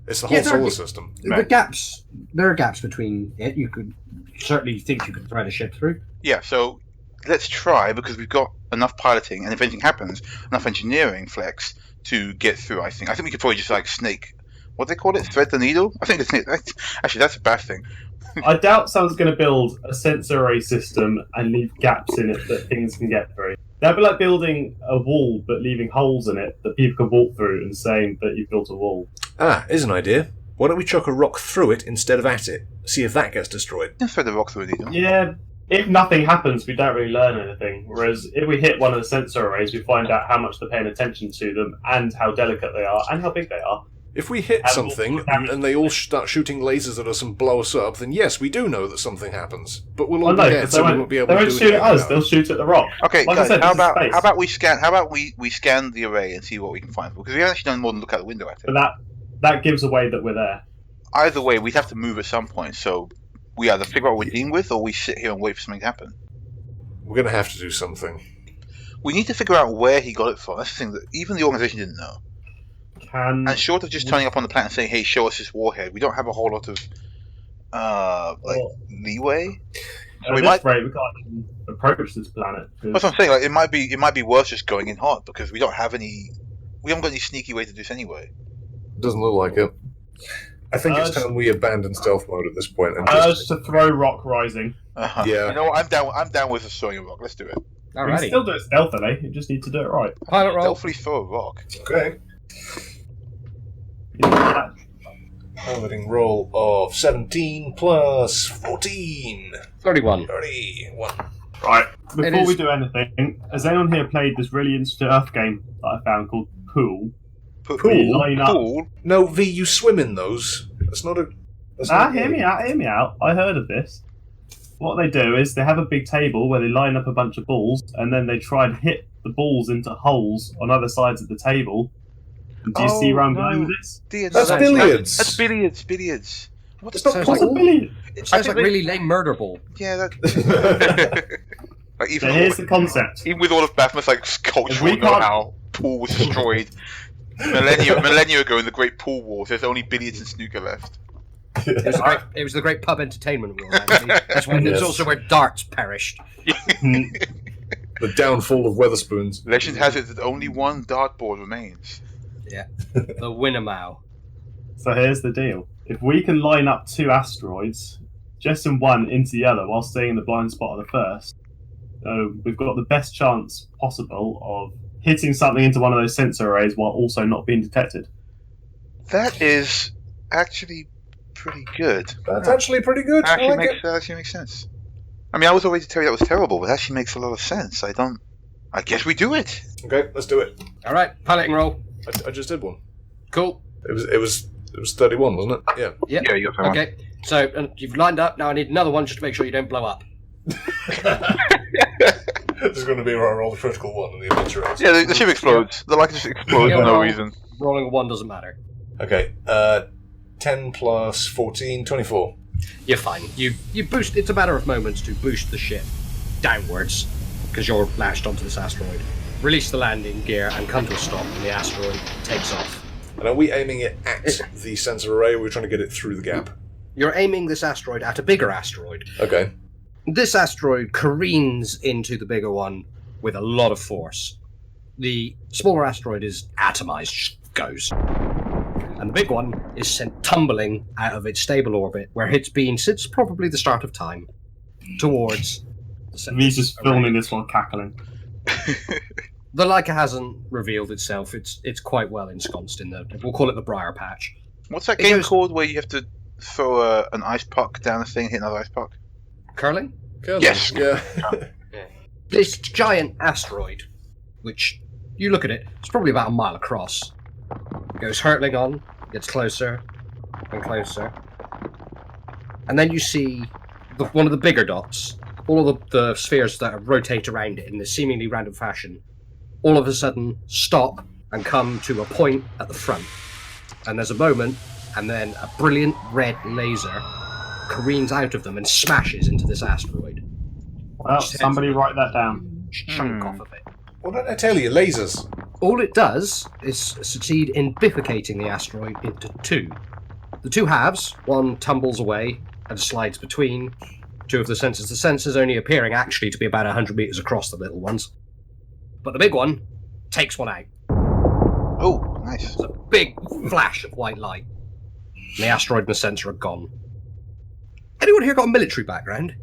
[SPEAKER 1] It's the whole solar system.
[SPEAKER 2] There are gaps between it. You could certainly think you could thread a ship through.
[SPEAKER 3] Yeah, so let's try, because we've got enough piloting, and if anything happens, enough engineering flex to get through. I think we could probably just snake. What do they call it? Thread the needle? I think actually that's a bad thing.
[SPEAKER 4] I doubt someone's going to build a sensor array system and leave gaps in it that things can get through. That'd be like building a wall but leaving holes in it that people can walk through and saying that you've built a wall.
[SPEAKER 1] Here's an idea. Why don't we chuck a rock through it instead of at it? See if that gets destroyed.
[SPEAKER 3] Just throw the rock through the needle.
[SPEAKER 4] Yeah, if nothing happens, we don't really learn anything. Whereas if we hit one of the sensor arrays, we find out how much they're paying attention to them and how delicate they are and how big they are.
[SPEAKER 1] If we hit something and they all start shooting lasers at us and blow us up, then yes, we do know that something happens. But we'll all be dead, so we won't be able to do it.
[SPEAKER 4] They won't shoot at us, they'll shoot at the rock.
[SPEAKER 3] Okay,
[SPEAKER 4] like
[SPEAKER 3] guys,
[SPEAKER 4] I said,
[SPEAKER 3] how about we scan the array and see what we can find? Because we haven't actually done more than look out the window at it.
[SPEAKER 4] But that gives away that we're there.
[SPEAKER 3] Either way, we'd have to move at some point, so we either figure out what we're dealing with, or we sit here and wait for something to happen.
[SPEAKER 1] We're going to have to do something.
[SPEAKER 3] We need to figure out where he got it from. That's the thing that even the organization didn't know. And short of just turning up on the planet and saying, "Hey, show us this warhead," we don't have a whole lot of leeway.
[SPEAKER 4] So we can't even approach this planet.
[SPEAKER 3] That's what I'm saying. It might be worth just going in hot, because we haven't got any sneaky way to do this anyway.
[SPEAKER 1] It doesn't look like it. I think it's time we abandon stealth mode at this point and
[SPEAKER 4] just to throw rock rising.
[SPEAKER 3] Yeah. You know what? I'm down with throwing a rock. Let's do it.
[SPEAKER 4] We can still do it stealthily. You just need to do it right.
[SPEAKER 2] Pilot roll.
[SPEAKER 3] Stealthily throw a rock.
[SPEAKER 1] Okay. Piloting roll of 17 plus 14.
[SPEAKER 2] 31.
[SPEAKER 1] 31.
[SPEAKER 4] Right. Before we do anything, has anyone here played this really interesting Earth game that I found called Pool?
[SPEAKER 3] Pool?
[SPEAKER 1] No, V, you swim in those. That's not a...
[SPEAKER 4] Hear me out. I heard of this. What they do is they have a big table where they line up a bunch of balls, and then they try and hit the balls into holes on other sides of the table. Do you see where I'm going with this?
[SPEAKER 1] That's billiards.
[SPEAKER 3] That's billiards.
[SPEAKER 2] What's a billiard? It sounds like really lame murder ball.
[SPEAKER 3] Yeah, that...
[SPEAKER 4] So here's the concept.
[SPEAKER 3] Even with all of Baphomet's cultural know-how, pool was destroyed. millennia ago in the Great Pool Wars, there's only billiards and snooker left.
[SPEAKER 2] It was the great pub entertainment wars, actually. It's also where darts perished.
[SPEAKER 1] The downfall of Weatherspoons.
[SPEAKER 3] Legend has it that only one dartboard remains.
[SPEAKER 2] Yeah. The Winnemau.
[SPEAKER 4] So here's the deal. If we can line up two asteroids, jettison one into the other while staying in the blind spot of the first, we've got the best chance possible of hitting something into one of those sensor arrays while also not being detected.
[SPEAKER 3] That is actually pretty good.
[SPEAKER 1] That's actually pretty good.
[SPEAKER 3] Actually makes sense. I mean, I was already to tell you that was terrible, but it actually makes a lot of sense. I guess we do it.
[SPEAKER 1] Okay, let's do it.
[SPEAKER 2] All right, piloting roll.
[SPEAKER 1] I just did one.
[SPEAKER 2] Cool.
[SPEAKER 1] It was It was 31, wasn't it? Yeah.
[SPEAKER 2] Yep.
[SPEAKER 3] Yeah, you got 31.
[SPEAKER 2] Okay, so you've lined up. Now I need another one just to make sure you don't blow up.
[SPEAKER 1] There's going to be a roll the critical one in the adventure race.
[SPEAKER 3] Yeah, the ship explodes. The light just explodes for no reason.
[SPEAKER 2] Rolling a 1 doesn't matter.
[SPEAKER 1] Okay, 10 plus 14, 24.
[SPEAKER 2] You're fine. You boost. It's a matter of moments to boost the ship downwards because you're lashed onto this asteroid. Release the landing gear and come to a stop, and the asteroid takes off.
[SPEAKER 1] And are we aiming it at the sensor array, or are we trying to get it through the gap?
[SPEAKER 2] You're aiming this asteroid at a bigger asteroid.
[SPEAKER 1] Okay.
[SPEAKER 2] This asteroid careens into the bigger one with a lot of force. The smaller asteroid is atomized, just goes. And the big one is sent tumbling out of its stable orbit, where it's been since probably the start of time, towards the center.
[SPEAKER 4] He's just filming this one cackling.
[SPEAKER 2] The Leica hasn't revealed itself. It's quite well ensconced in we'll call it the Briar Patch.
[SPEAKER 3] What's that game called where you have to throw an ice puck down a thing, hit another ice puck?
[SPEAKER 2] Curling?
[SPEAKER 3] Yes.
[SPEAKER 1] Yeah.
[SPEAKER 2] This giant asteroid, which, you look at it, it's probably about a mile across. It goes hurtling on, gets closer and closer. And then you see one of the bigger dots, all of the spheres that rotate around it in this seemingly random fashion, all of a sudden stop and come to a point at the front. And there's a moment, and then a brilliant red laser careens out of them and smashes into this asteroid.
[SPEAKER 4] Well, somebody write that down.
[SPEAKER 2] Chunk off of it.
[SPEAKER 1] What did I tell you? Lasers.
[SPEAKER 2] All it does is succeed in bifurcating the asteroid into two. The two halves, one tumbles away and slides between two of the sensors. The sensors only appearing actually to be about 100 meters across the little ones. But the big one takes one out.
[SPEAKER 3] Oh, nice.
[SPEAKER 2] There's a big flash of white light. And the asteroid and the sensor are gone. Anyone here got a military background?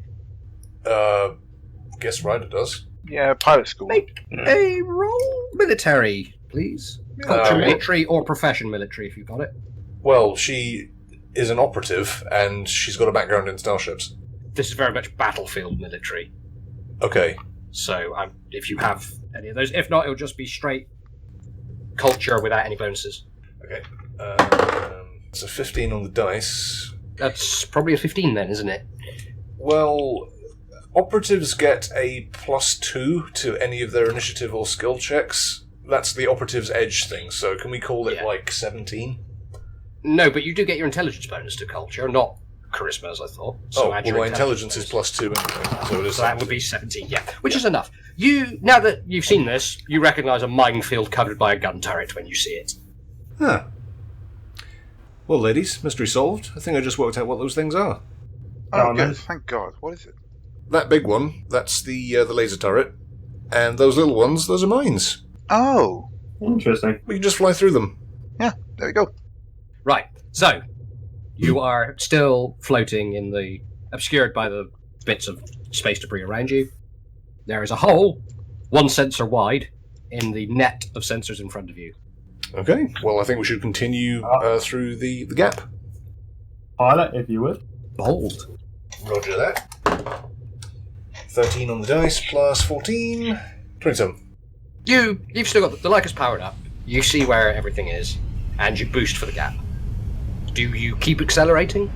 [SPEAKER 1] Guess Ryder does.
[SPEAKER 3] Yeah, pilot school.
[SPEAKER 2] Make a roll military, please. Culture
[SPEAKER 1] Okay.
[SPEAKER 2] military or profession military if you've got it.
[SPEAKER 1] Well, she is an operative, and she's got a background in starships.
[SPEAKER 2] This is very much battlefield military.
[SPEAKER 1] Okay.
[SPEAKER 2] So if you have any of those, if not, it'll just be straight culture without any bonuses.
[SPEAKER 1] Okay. It's a 15 on the dice.
[SPEAKER 2] That's probably a 15 then, isn't it?
[SPEAKER 1] Well, operatives get a +2 to any of their initiative or skill checks. That's the operative's edge thing, so can we call it
[SPEAKER 2] Yeah.
[SPEAKER 1] like 17?
[SPEAKER 2] No, but you do get your intelligence bonus to culture, not charisma, as I thought. So add your
[SPEAKER 1] my intelligence is
[SPEAKER 2] bonus.
[SPEAKER 1] +2 anyway, so it is.
[SPEAKER 2] So that would be 17, yeah. Which is enough. Now that you've seen this, you recognise a minefield covered by a gun turret when you see it.
[SPEAKER 1] Huh. Well, ladies, mystery solved. I think I just worked out what those things are.
[SPEAKER 3] Oh,
[SPEAKER 4] on,
[SPEAKER 3] good.
[SPEAKER 4] then.
[SPEAKER 3] Thank God. What is it?
[SPEAKER 1] That big one, that's the laser turret. And those little ones, those are mines.
[SPEAKER 3] Oh,
[SPEAKER 4] Interesting.
[SPEAKER 1] We can just fly through them.
[SPEAKER 3] there we go.
[SPEAKER 2] Right, so you are still floating obscured by the bits of space debris around you. There is a hole, one sensor wide, in the net of sensors in front of you.
[SPEAKER 1] Okay, well, I think we should continue through the gap.
[SPEAKER 4] Pilot, if you would.
[SPEAKER 2] Bold.
[SPEAKER 1] Roger that. 13 on the dice, plus 14. 27.
[SPEAKER 2] You've still got the Leica's powered up. You see where everything is, and you boost for the gap. Do you keep accelerating?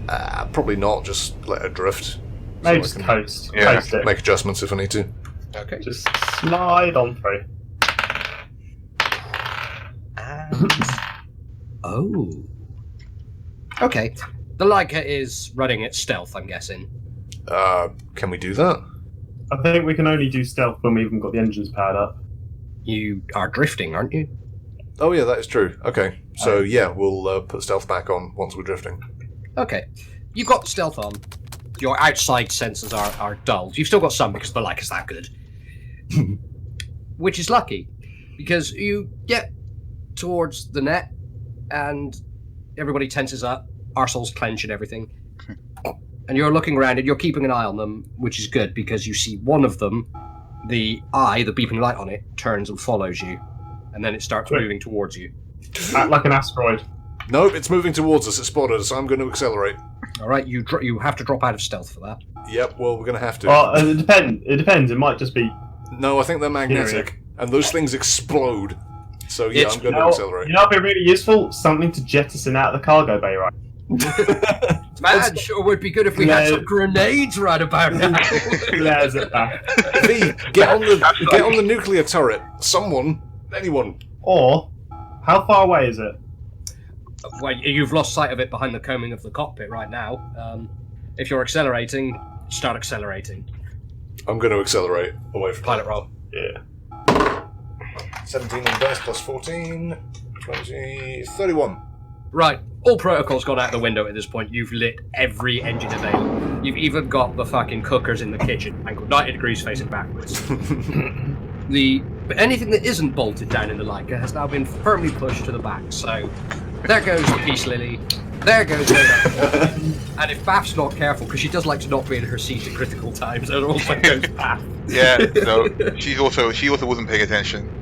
[SPEAKER 1] Probably not, just let it drift.
[SPEAKER 4] Maybe
[SPEAKER 1] I
[SPEAKER 4] just
[SPEAKER 1] can
[SPEAKER 4] coast.
[SPEAKER 3] Yeah.
[SPEAKER 4] Coast it.
[SPEAKER 1] make adjustments if I need to.
[SPEAKER 2] Okay.
[SPEAKER 4] Just slide on through.
[SPEAKER 2] And... oh. Okay. The Leica is running at stealth, I'm guessing.
[SPEAKER 1] Can we do that?
[SPEAKER 4] I think we can only do stealth when we haven't got the engines powered up.
[SPEAKER 2] You are drifting, aren't you?
[SPEAKER 1] Oh yeah, that is true. Okay, so yeah, we'll put stealth back on once we're drifting.
[SPEAKER 2] Okay. You've got the stealth on. Your outside sensors are dulled. You've still got some because the Leica's that good. Which is lucky, because you get towards the net and everybody tenses up, arseholes clench and everything. And you're looking around and you're keeping an eye on them, which is good because you see one of them, the beeping light on it, turns and follows you. And then it starts moving towards you.
[SPEAKER 4] Act like an asteroid.
[SPEAKER 1] Nope, it's moving towards us. It spotted us. I'm going to accelerate.
[SPEAKER 2] All right, you have to drop out of stealth for that.
[SPEAKER 1] Yep, well, we're going to have to.
[SPEAKER 4] Well, it depends. It depends. It might just be.
[SPEAKER 1] No, I think they're magnetic, and those things explode. So yeah,
[SPEAKER 2] It's-
[SPEAKER 1] I'm going to accelerate.
[SPEAKER 4] You know, it'd be really useful. Something to jettison out of the cargo bay, right?
[SPEAKER 2] Man, sure would be good if we had some grenades right about now.
[SPEAKER 4] There's it back.
[SPEAKER 1] V, get on the nuclear turret. Someone, anyone.
[SPEAKER 4] Or, how far away is it?
[SPEAKER 2] Well, you've lost sight of it behind the combing of the cockpit right now. If you're accelerating, start accelerating.
[SPEAKER 1] I'm going to accelerate away from
[SPEAKER 2] Pilot roll.
[SPEAKER 4] Yeah.
[SPEAKER 1] 17 on dice plus 14, 20, 31.
[SPEAKER 2] Right, all protocol's gone out the window at this point. You've lit every engine available. You've even got the fucking cookers in the kitchen, angled 90 degrees facing backwards. Anything that isn't bolted down in the Leica has now been firmly pushed to the back. So there goes the Peace Lily. There goes the And if Bath's not careful, because she does like to not be in her seat at critical times, there also goes Bath.
[SPEAKER 3] Yeah, so she also wasn't paying attention.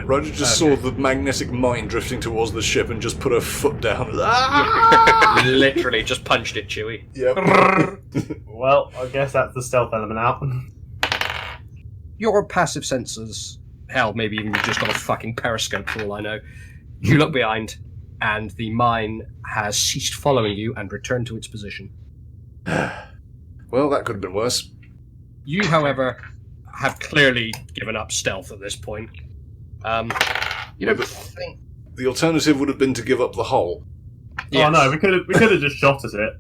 [SPEAKER 1] Roger just saw the magnetic mine drifting towards the ship and just put her foot down.
[SPEAKER 2] Literally just punched it, Chewie.
[SPEAKER 1] Yep.
[SPEAKER 4] Well, I guess that's the stealth element out.
[SPEAKER 2] Your passive sensors, hell, maybe even you've just got a fucking periscope for all I know. You look behind, and the mine has ceased following you and returned to its position.
[SPEAKER 1] Well, that could have been worse.
[SPEAKER 2] You, however, have clearly given up stealth at this point. You don't think...
[SPEAKER 1] The alternative would have been to give up the hull.
[SPEAKER 2] Yes.
[SPEAKER 4] Oh no, we could have just shot at it.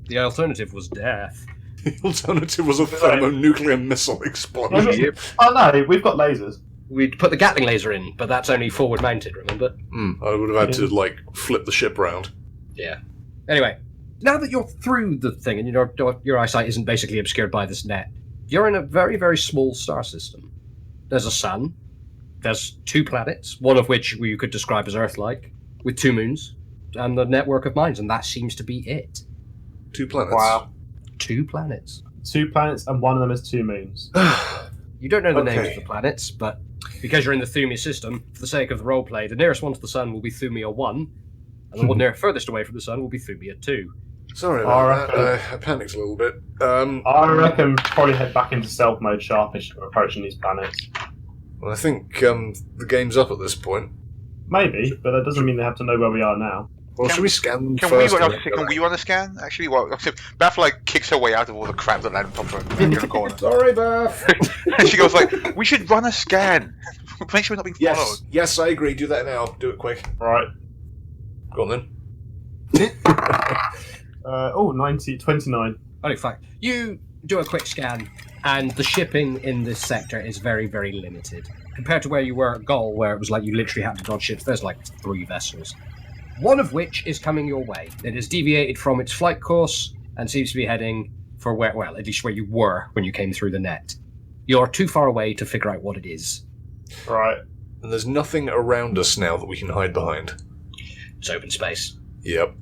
[SPEAKER 2] The alternative was death.
[SPEAKER 1] The alternative was a thermonuclear missile explosion.
[SPEAKER 4] Oh no, we've got lasers.
[SPEAKER 2] We'd put the Gatling laser in, but that's only forward mounted, remember?
[SPEAKER 1] I would have had to, flip the ship round.
[SPEAKER 2] Yeah. Anyway, now that you're through the thing and your eyesight isn't basically obscured by this net, you're in a very, very small star system. There's a sun. There's 2 planets, one of which you could describe as Earth-like, with 2 moons, and the network of mines, and that seems to be it.
[SPEAKER 1] 2 planets.
[SPEAKER 4] Wow.
[SPEAKER 2] 2 planets.
[SPEAKER 4] 2 planets, and one of them has 2 moons.
[SPEAKER 2] You don't know the names
[SPEAKER 1] Okay.
[SPEAKER 2] of the planets, but because you're in the Thumia system, for the sake of the roleplay, the nearest one to the sun will be Thumia 1, and the one furthest away from the sun will be Thumia 2.
[SPEAKER 1] Sorry about that. I panicked a little bit.
[SPEAKER 4] I reckon probably head back into stealth mode sharpish if we're approaching these planets.
[SPEAKER 1] Well, I think the game's up at this point.
[SPEAKER 4] Maybe, but that doesn't mean they have to know where we are now.
[SPEAKER 1] Well, should we scan them
[SPEAKER 3] Can
[SPEAKER 1] first?
[SPEAKER 3] we run a scan? Actually, Beth kicks her way out of all the crap that landed on top of her in the corner.
[SPEAKER 1] Sorry, Beth.
[SPEAKER 3] And she goes we should run a scan. Make sure we're not being followed.
[SPEAKER 1] Yes, I agree. Do that now. Do it quick.
[SPEAKER 4] Right.
[SPEAKER 1] Go on then.
[SPEAKER 4] 29.
[SPEAKER 2] Oh, fuck. You do a quick scan, and the shipping in this sector is very, very limited. Compared to where you were at Gull, where it was like you literally had to dodge ships, there's 3 vessels. One of which is coming your way. It has deviated from its flight course and seems to be heading for at least where you were when you came through the net. You're too far away to figure out what it is.
[SPEAKER 4] Right.
[SPEAKER 1] And there's nothing around us now that we can hide behind.
[SPEAKER 2] It's open space.
[SPEAKER 1] Yep.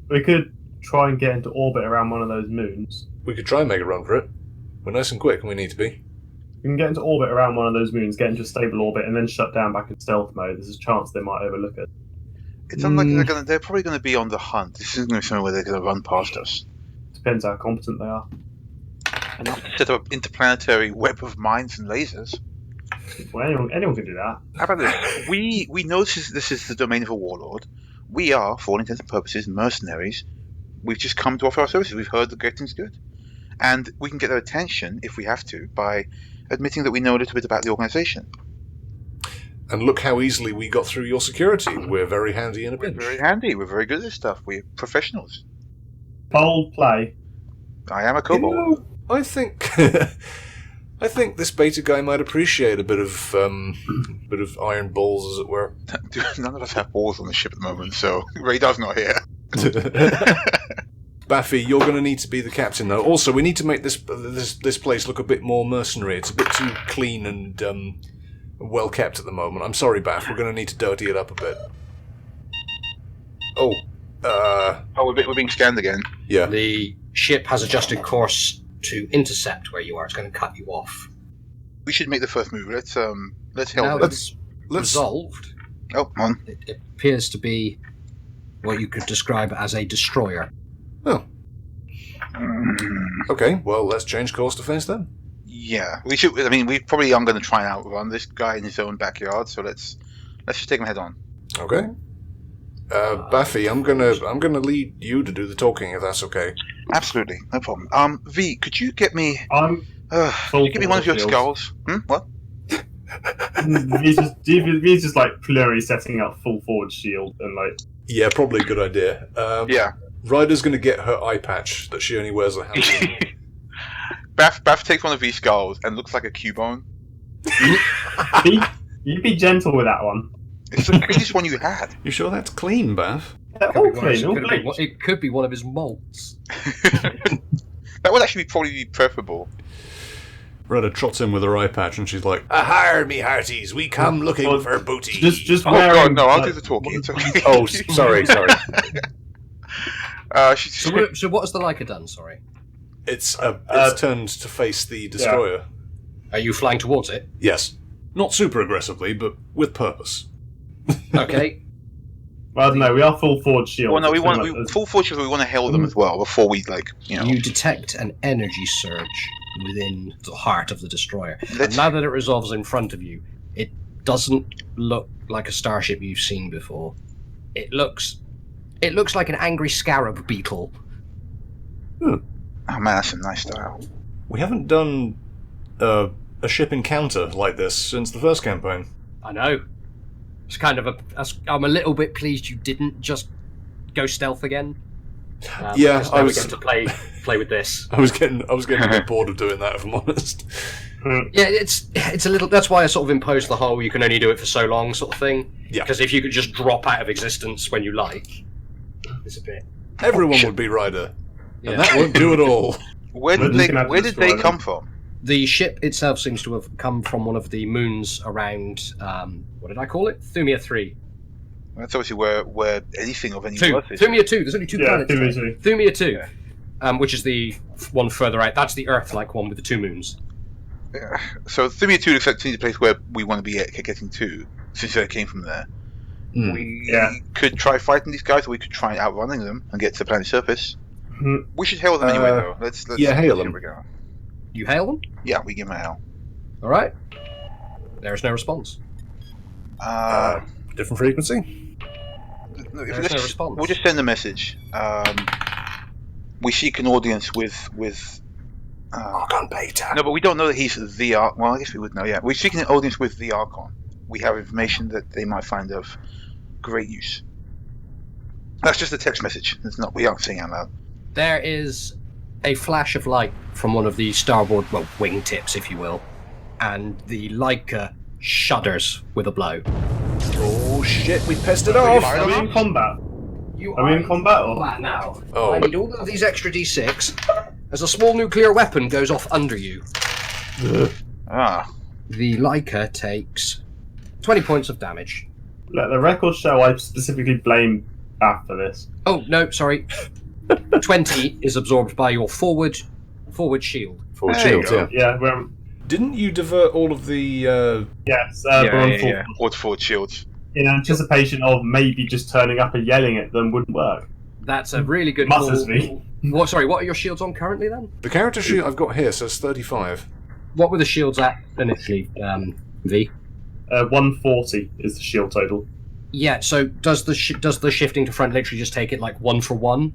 [SPEAKER 4] We could try and get into orbit around one of those moons.
[SPEAKER 1] We could try and make a run for it. We're nice and quick, and we need to be.
[SPEAKER 4] We can get into orbit around one of those moons, get into a stable orbit, and then shut down back in stealth mode. There's a chance they might overlook us.
[SPEAKER 3] It's unlikely they're probably going to be on the hunt. This isn't going to be somewhere where they're going to run past us.
[SPEAKER 4] Depends how competent they are.
[SPEAKER 3] Enough to set up an interplanetary web of mines and lasers.
[SPEAKER 4] Well, anyone can do that.
[SPEAKER 3] How about this? We know this is the domain of a warlord. We are, for all intents and purposes, mercenaries. We've just come to offer our services. We've heard that getting's good. And we can get their attention, if we have to, by admitting that we know a little bit about the organization.
[SPEAKER 1] And look how easily we got through your security. We're very handy in a
[SPEAKER 3] We're
[SPEAKER 1] pinch.
[SPEAKER 3] very handy. We're very good at this stuff. We're professionals.
[SPEAKER 4] Bold play.
[SPEAKER 3] I am a kobold.
[SPEAKER 1] I think I think this beta guy might appreciate a bit of iron balls, as it were.
[SPEAKER 3] None of us have balls on the ship at the moment, so radar's not here.
[SPEAKER 1] Baffy, you're going to need to be the captain, though. Also, we need to make this place look a bit more mercenary. It's a bit too clean and well kept at the moment. I'm sorry, Baff. We're going to need to dirty it up a bit. Oh,
[SPEAKER 3] we're being scanned again.
[SPEAKER 1] yeah.
[SPEAKER 2] The ship has adjusted course to intercept where you are. It's going to cut you off.
[SPEAKER 3] We should make the first move. Let's
[SPEAKER 2] Now
[SPEAKER 3] help.
[SPEAKER 2] that's
[SPEAKER 1] Let's.
[SPEAKER 2] resolved.
[SPEAKER 3] Oh, come on.
[SPEAKER 2] It appears to be what you could describe as a destroyer.
[SPEAKER 1] Oh, okay. Well, let's change course to face them.
[SPEAKER 3] Yeah, we should. I mean, we probably aren't going to try and outrun this guy in his own backyard. So let's just take him head on.
[SPEAKER 1] Okay. Baffy, I'm gonna lead you to do the talking, if that's okay.
[SPEAKER 3] Absolutely, no problem. V, could you get me?
[SPEAKER 4] I'm
[SPEAKER 3] Could you get me one of your skulls? What?
[SPEAKER 4] he's just like clearly setting up full forward shield and like.
[SPEAKER 1] Yeah, probably a good idea.
[SPEAKER 3] Yeah.
[SPEAKER 1] Ryder's gonna get her eye patch that she only wears a hand.
[SPEAKER 3] Baff takes one of these skulls and looks like a Cubone.
[SPEAKER 4] You be gentle with that one.
[SPEAKER 3] It's the cleanest one you had.
[SPEAKER 1] You sure that's clean, Baff?
[SPEAKER 2] It could be one of his molts.
[SPEAKER 3] That would actually probably be preferable.
[SPEAKER 1] Ryder trots in with her eye patch and she's like, "Ahar, me hearties, we come looking for booty."
[SPEAKER 4] Just
[SPEAKER 3] Oh god, no! I'll do the talking. It's okay.
[SPEAKER 1] Oh, sorry.
[SPEAKER 2] So what has the Leica done? Sorry.
[SPEAKER 1] It's turned to face the destroyer.
[SPEAKER 2] Are you flying towards it?
[SPEAKER 1] Yes. Not super aggressively, but with purpose.
[SPEAKER 2] Okay.
[SPEAKER 4] Well, I don't know. We are full forward shield.
[SPEAKER 3] Well, no, full fortune. We want to hail them as well before we
[SPEAKER 2] You detect an energy surge within the heart of the destroyer. And now that it resolves in front of you, it doesn't look like a starship you've seen before. It looks like an angry scarab beetle.
[SPEAKER 3] Oh man, that's a nice style.
[SPEAKER 1] We haven't done a ship encounter like this since the first campaign.
[SPEAKER 2] I know. It's kind of I'm a little bit pleased you didn't just go stealth again.
[SPEAKER 1] Yeah, I was
[SPEAKER 2] going to play with this.
[SPEAKER 1] I was getting a bit bored of doing that, if I'm honest.
[SPEAKER 2] Yeah, it's a little. That's why I sort of imposed the whole "you can only do it for so long" sort of thing.
[SPEAKER 1] Yeah.
[SPEAKER 2] Because if you could just drop out of existence when you like, it's a bit.
[SPEAKER 1] Everyone would be Ryder,
[SPEAKER 2] Yeah.
[SPEAKER 1] and that won't do it all.
[SPEAKER 3] Where did they come from?
[SPEAKER 2] The ship itself seems to have come from one of the moons around. What did I call it? Thumia 3.
[SPEAKER 3] That's obviously where anything of any
[SPEAKER 2] 2.
[SPEAKER 3] worth is.
[SPEAKER 2] Thumia 2. There's only 2 planets.
[SPEAKER 4] Thumia 2.
[SPEAKER 2] Thumia 2, which is the one further out. That's the Earth-like one with the 2 moons.
[SPEAKER 3] So Thumia 2 looks like the place where we want to be getting to, since they came from there. We could try fighting these guys, or we could try outrunning them and get to the planet's surface. We should hail them anyway, though. Let's
[SPEAKER 1] hail them.
[SPEAKER 3] Here we go.
[SPEAKER 2] You hail them?
[SPEAKER 3] Yeah, we give them a hail.
[SPEAKER 2] All right. There is no response.
[SPEAKER 1] Different frequency?
[SPEAKER 2] There's no response.
[SPEAKER 3] We'll just send a message. We seek an audience with
[SPEAKER 1] Archon Beta.
[SPEAKER 3] No, but we don't know that he's the Archon. Well, I guess we would know, yeah. We're seeking an audience with the Archon. We have information that they might find of great use. That's just a text message. We aren't saying out loud.
[SPEAKER 2] There is a flash of light from one of the starboard, wingtips, if you will, and the Leica shudders with a blow.
[SPEAKER 1] Oh shit, we pissed it off!
[SPEAKER 4] Are we in combat? Are we in combat or?
[SPEAKER 2] Now.
[SPEAKER 1] Oh.
[SPEAKER 2] I need all of these extra D6 as a small nuclear weapon goes off under you.
[SPEAKER 3] The
[SPEAKER 2] Leica takes 20 points of damage.
[SPEAKER 4] Let the record show I specifically blame Bath for this.
[SPEAKER 2] Oh, no, sorry. 20 is absorbed by your forward shield.
[SPEAKER 1] Forward shield, yeah.
[SPEAKER 4] Yeah, we're...
[SPEAKER 1] Didn't you divert all of the...
[SPEAKER 4] Yes, we're on
[SPEAKER 3] forward shields.
[SPEAKER 4] In anticipation of maybe just turning up and yelling at them wouldn't work.
[SPEAKER 2] That's a really good
[SPEAKER 4] Musses
[SPEAKER 2] call.
[SPEAKER 4] me.
[SPEAKER 2] What are your shields on currently, then?
[SPEAKER 1] The character sheet I've got here says 35.
[SPEAKER 2] What were the shields at initially, V?
[SPEAKER 4] 140 is the shield total.
[SPEAKER 2] Yeah, so does the shifting to front literally just take it like 1 for 1?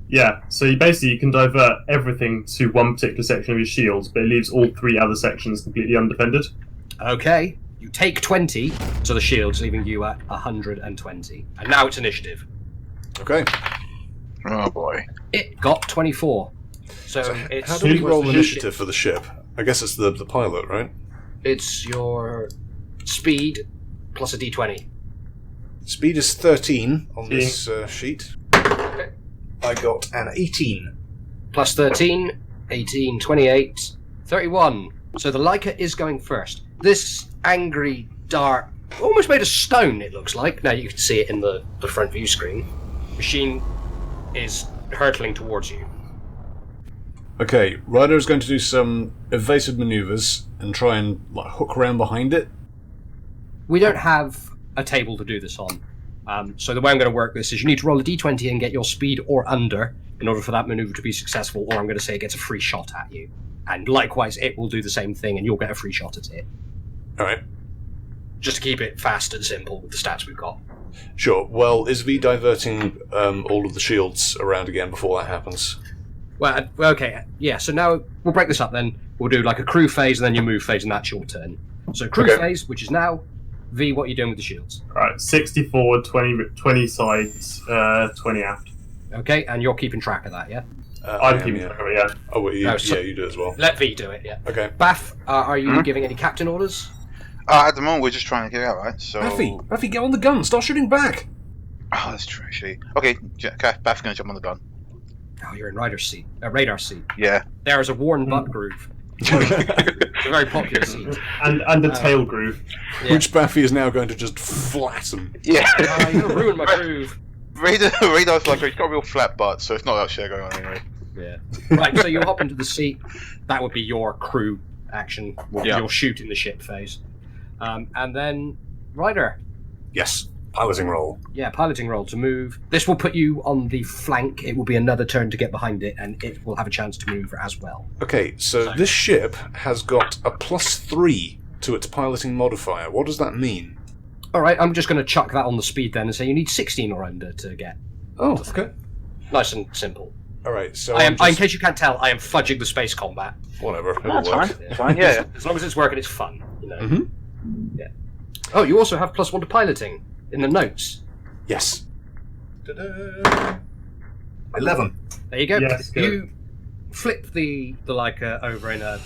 [SPEAKER 4] Yeah, so you can divert everything to one particular section of your shields, but it leaves all 3 other sections completely undefended.
[SPEAKER 2] Okay, you take 20 to the shields, leaving you at 120. And now it's initiative.
[SPEAKER 1] Okay.
[SPEAKER 3] Oh boy.
[SPEAKER 2] It got 24. So it's...
[SPEAKER 1] How do we roll initiative for the ship? I guess it's the pilot, right?
[SPEAKER 2] It's your speed plus a d20.
[SPEAKER 1] Speed is 13 on this sheet.
[SPEAKER 2] Okay.
[SPEAKER 1] I got an 18.
[SPEAKER 2] Plus 13, 18, 28, 31. So the Leica is going first. This angry, dark, almost made of stone, it looks like. Now you can see it in the front view screen. Machine is hurtling towards you.
[SPEAKER 1] Okay, Ryder is going to do some evasive maneuvers and try and hook around behind it.
[SPEAKER 2] We don't have a table to do this on. So the way I'm going to work this is you need to roll a d20 and get your speed or under in order for that maneuver to be successful, or I'm going to say it gets a free shot at you. and likewise it will do the same thing, and you'll get a free shot at it.
[SPEAKER 1] All right.
[SPEAKER 2] Just to keep it fast and simple with the stats we've got.
[SPEAKER 1] Sure. Well, is V diverting all of the shields around again before that happens?
[SPEAKER 2] Well, okay, yeah, so now we'll break this up then. We'll do like a crew phase and then your move phase, and that's your turn. So crew phase, which is now. V, what are you doing with the shields?
[SPEAKER 4] Right, 60 forward, 20 sides, 20 aft.
[SPEAKER 2] Okay, and you're keeping track of that, yeah?
[SPEAKER 4] I'm keeping track of it, yeah.
[SPEAKER 1] Oh, well, you do as well.
[SPEAKER 2] Let V do it, yeah.
[SPEAKER 1] Okay.
[SPEAKER 2] Bath, are you giving any captain orders?
[SPEAKER 3] At the moment, we're just trying to get out, right? So.
[SPEAKER 1] Baffy, get on the gun. Start shooting back.
[SPEAKER 3] Oh, that's true, actually. Okay, Bath's gonna jump on the gun.
[SPEAKER 2] Oh, you're in radar seat.
[SPEAKER 3] Yeah.
[SPEAKER 2] There is a worn butt groove. It's a very popular seat.
[SPEAKER 4] And the tail groove.
[SPEAKER 2] Yeah.
[SPEAKER 1] Which Baffy is now going to just flatten.
[SPEAKER 3] Yeah.
[SPEAKER 2] You're gonna ruin my groove.
[SPEAKER 3] Radar's like, he's got a real flat butt, so it's not that shit going on anyway.
[SPEAKER 2] Yeah. Right, so you hop into the seat. That would be your crew action. You'll shoot in the ship phase. And then, Ryder.
[SPEAKER 1] Yes. Piloting roll.
[SPEAKER 2] Yeah, piloting roll to move. This will put you on the flank. It will be another turn to get behind it, and it will have a chance to move as well.
[SPEAKER 1] Okay, so this ship has got a +3 to its piloting modifier. What does that mean?
[SPEAKER 2] All right, I'm just going to chuck that on the speed then and say you need 16 or under to get.
[SPEAKER 1] Oh, okay.
[SPEAKER 2] Nice and simple.
[SPEAKER 1] All right, so
[SPEAKER 2] in case you can't tell, I am fudging the space combat.
[SPEAKER 1] Whatever.
[SPEAKER 3] That's
[SPEAKER 1] It'll work.
[SPEAKER 3] fine. It's fine, yeah.
[SPEAKER 2] As long as it's working, it's fun. You know.
[SPEAKER 1] Mm-hmm.
[SPEAKER 2] Yeah. Oh, you also have +1 to piloting in the notes.
[SPEAKER 1] Yes. Ta-da. 11.
[SPEAKER 2] There you go.
[SPEAKER 4] Yes, good.
[SPEAKER 2] You flip the Leica over in a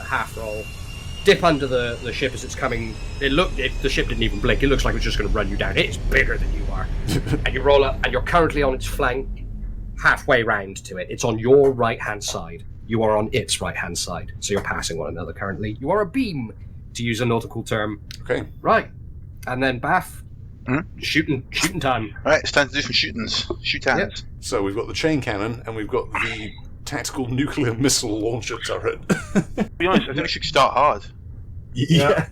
[SPEAKER 2] half roll, dip under the ship as it's coming. The ship didn't even blink. It looks like it's just going to run you down. It is bigger than you are. And you roll up, and you're currently on its flank, halfway round to it. It's on your right-hand side. You are on its right-hand side. So you're passing one another currently. You are a beam, to use a nautical term.
[SPEAKER 1] Okay.
[SPEAKER 2] Right. And then Bath. Shooting time.
[SPEAKER 3] Alright, it's time to do some shootings. Shoot hands.
[SPEAKER 2] Yep.
[SPEAKER 1] So we've got the chain cannon, and we've got the tactical nuclear missile launcher turret.
[SPEAKER 3] To be honest, I think we should start hard.
[SPEAKER 4] Yeah,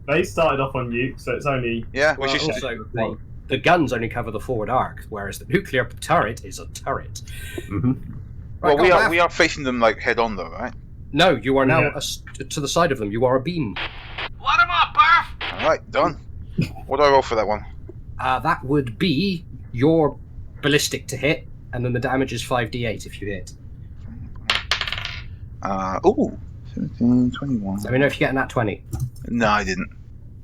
[SPEAKER 4] they started off on nuke, so it's only...
[SPEAKER 3] Yeah,
[SPEAKER 2] Well,
[SPEAKER 3] we should
[SPEAKER 2] also, the guns only cover the forward arc, whereas the nuclear turret is a turret.
[SPEAKER 1] Mm-hmm.
[SPEAKER 2] Right,
[SPEAKER 3] Well, we are facing them like head on though, right?
[SPEAKER 2] No, you are now
[SPEAKER 4] Yeah.
[SPEAKER 2] to the side of them. You are a beam.
[SPEAKER 5] Let him up, Barf!
[SPEAKER 3] Alright, done. What do I roll for that one?
[SPEAKER 2] That would be your ballistic to hit, and then the damage is 5d8 if you hit.
[SPEAKER 3] 17, 21.
[SPEAKER 2] Let me know if you get an nat 20.
[SPEAKER 3] No, I didn't.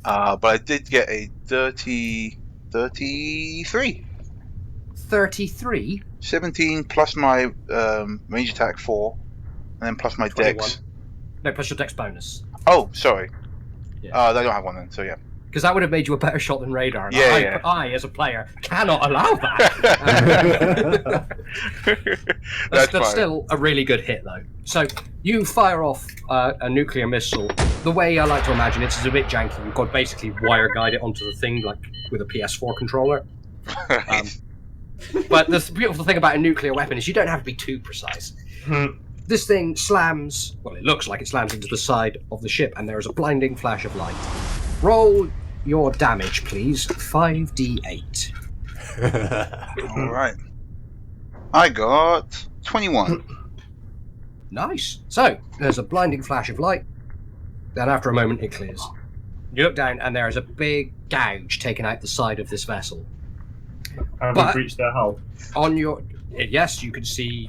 [SPEAKER 3] But I did get a 33.
[SPEAKER 2] 33?
[SPEAKER 3] 17 plus my range attack 4, and then plus my
[SPEAKER 2] 21.
[SPEAKER 3] dex.
[SPEAKER 2] No, plus your dex bonus.
[SPEAKER 3] Oh, sorry.
[SPEAKER 2] Yeah.
[SPEAKER 3] I don't have one then, so yeah.
[SPEAKER 2] Because that would have made you a better shot than Radar. And
[SPEAKER 3] Yeah.
[SPEAKER 2] I, as a player, cannot allow that. That's
[SPEAKER 3] fine.
[SPEAKER 2] still a really good hit, though. So you fire off a nuclear missile. The way I like to imagine it is a bit janky. You've got to basically wire guide it onto the thing, like with a PS4 controller. But the beautiful thing about a nuclear weapon is you don't have to be too precise. This thing slams, well, it looks like it slams into the side of the ship, and there is a blinding flash of light. Roll your damage, please. 5d8.
[SPEAKER 3] Alright. I got 21.
[SPEAKER 2] Nice. So, there's a blinding flash of light. Then after a moment, it clears. You look down, and there is a big gouge taken out the side of this vessel.
[SPEAKER 4] Have
[SPEAKER 2] But-
[SPEAKER 4] we breached their hull?
[SPEAKER 2] On your... Yes, you can see,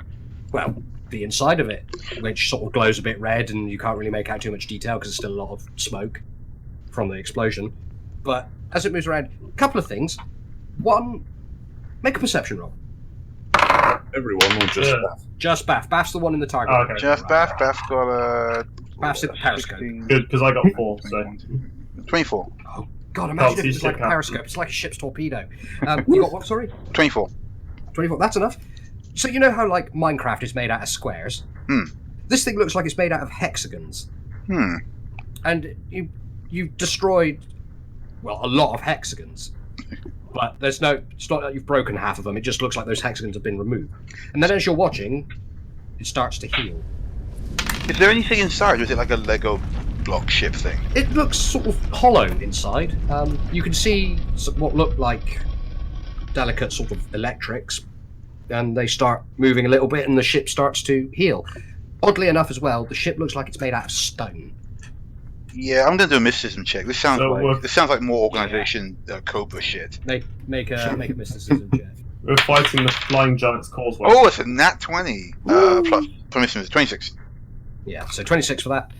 [SPEAKER 2] well, the inside of it, which sort of glows a bit red, and you can't really make out too much detail because there's still a lot of smoke from the explosion. But as it moves around, a couple of things. One, make a perception roll.
[SPEAKER 1] Everyone or just
[SPEAKER 4] Yeah.
[SPEAKER 1] Bath?
[SPEAKER 2] Just Bath. Bath's the one in the target.
[SPEAKER 4] Oh, okay.
[SPEAKER 3] Jeff Bath got a...
[SPEAKER 2] Bath's in the periscope.
[SPEAKER 3] 16,
[SPEAKER 4] Good, because I got 4, so...
[SPEAKER 3] 24.
[SPEAKER 2] God, imagine if
[SPEAKER 4] see
[SPEAKER 2] it was like a
[SPEAKER 4] ship,
[SPEAKER 2] periscope. It's like a ship's torpedo. You got what, sorry?
[SPEAKER 3] 24.
[SPEAKER 2] 24. That's enough. So you know how, like, Minecraft is made out of squares? This thing looks like it's made out of hexagons. And you've destroyed, well, a lot of hexagons. But it's not like you've broken half of them. It just looks like those hexagons have been removed. And then as you're watching, it starts to heal.
[SPEAKER 3] Is there anything inside, or is it like a Lego block ship thing?
[SPEAKER 2] It looks sort of hollow inside. You can see what look like delicate sort of electrics, and they start moving a little bit, and the ship starts to heal. Oddly enough, as well, the ship looks like it's made out of stone.
[SPEAKER 3] Yeah, I'm gonna do a mysticism check. This sounds
[SPEAKER 4] So,
[SPEAKER 3] like more organization Cobra shit.
[SPEAKER 2] Make a mysticism check.
[SPEAKER 4] We're fighting the flying giant's causeway.
[SPEAKER 3] Oh, it's a nat 20 plus permission is 26.
[SPEAKER 2] Yeah, so 26 for that.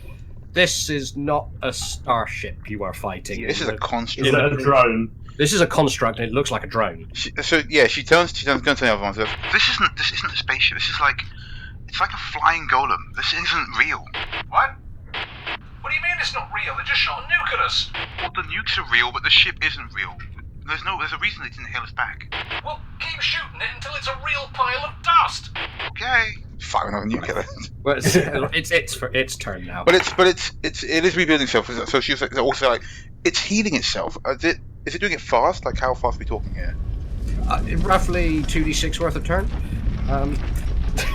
[SPEAKER 2] This is not a starship you are fighting.
[SPEAKER 3] This is a
[SPEAKER 4] Is
[SPEAKER 3] construct.
[SPEAKER 4] it a drone?
[SPEAKER 2] This is a construct, and it looks like a drone.
[SPEAKER 3] She turns going to the other one. Says, this isn't a spaceship. It's like a flying golem. This isn't real.
[SPEAKER 1] What? What do you mean it's not real? They just shot a nuke at us.
[SPEAKER 3] Well, the nukes are real, but the ship isn't real. There's a reason they didn't hail us back.
[SPEAKER 1] Well, keep shooting it until it's a real pile of dust.
[SPEAKER 3] Okay. Firing on a nuke at it.
[SPEAKER 2] Well, it's for its turn now.
[SPEAKER 3] But it is rebuilding itself. So she's also like, it's healing itself. Is it doing it fast? Like, how fast are we talking here?
[SPEAKER 2] Roughly 2d6 worth of turn.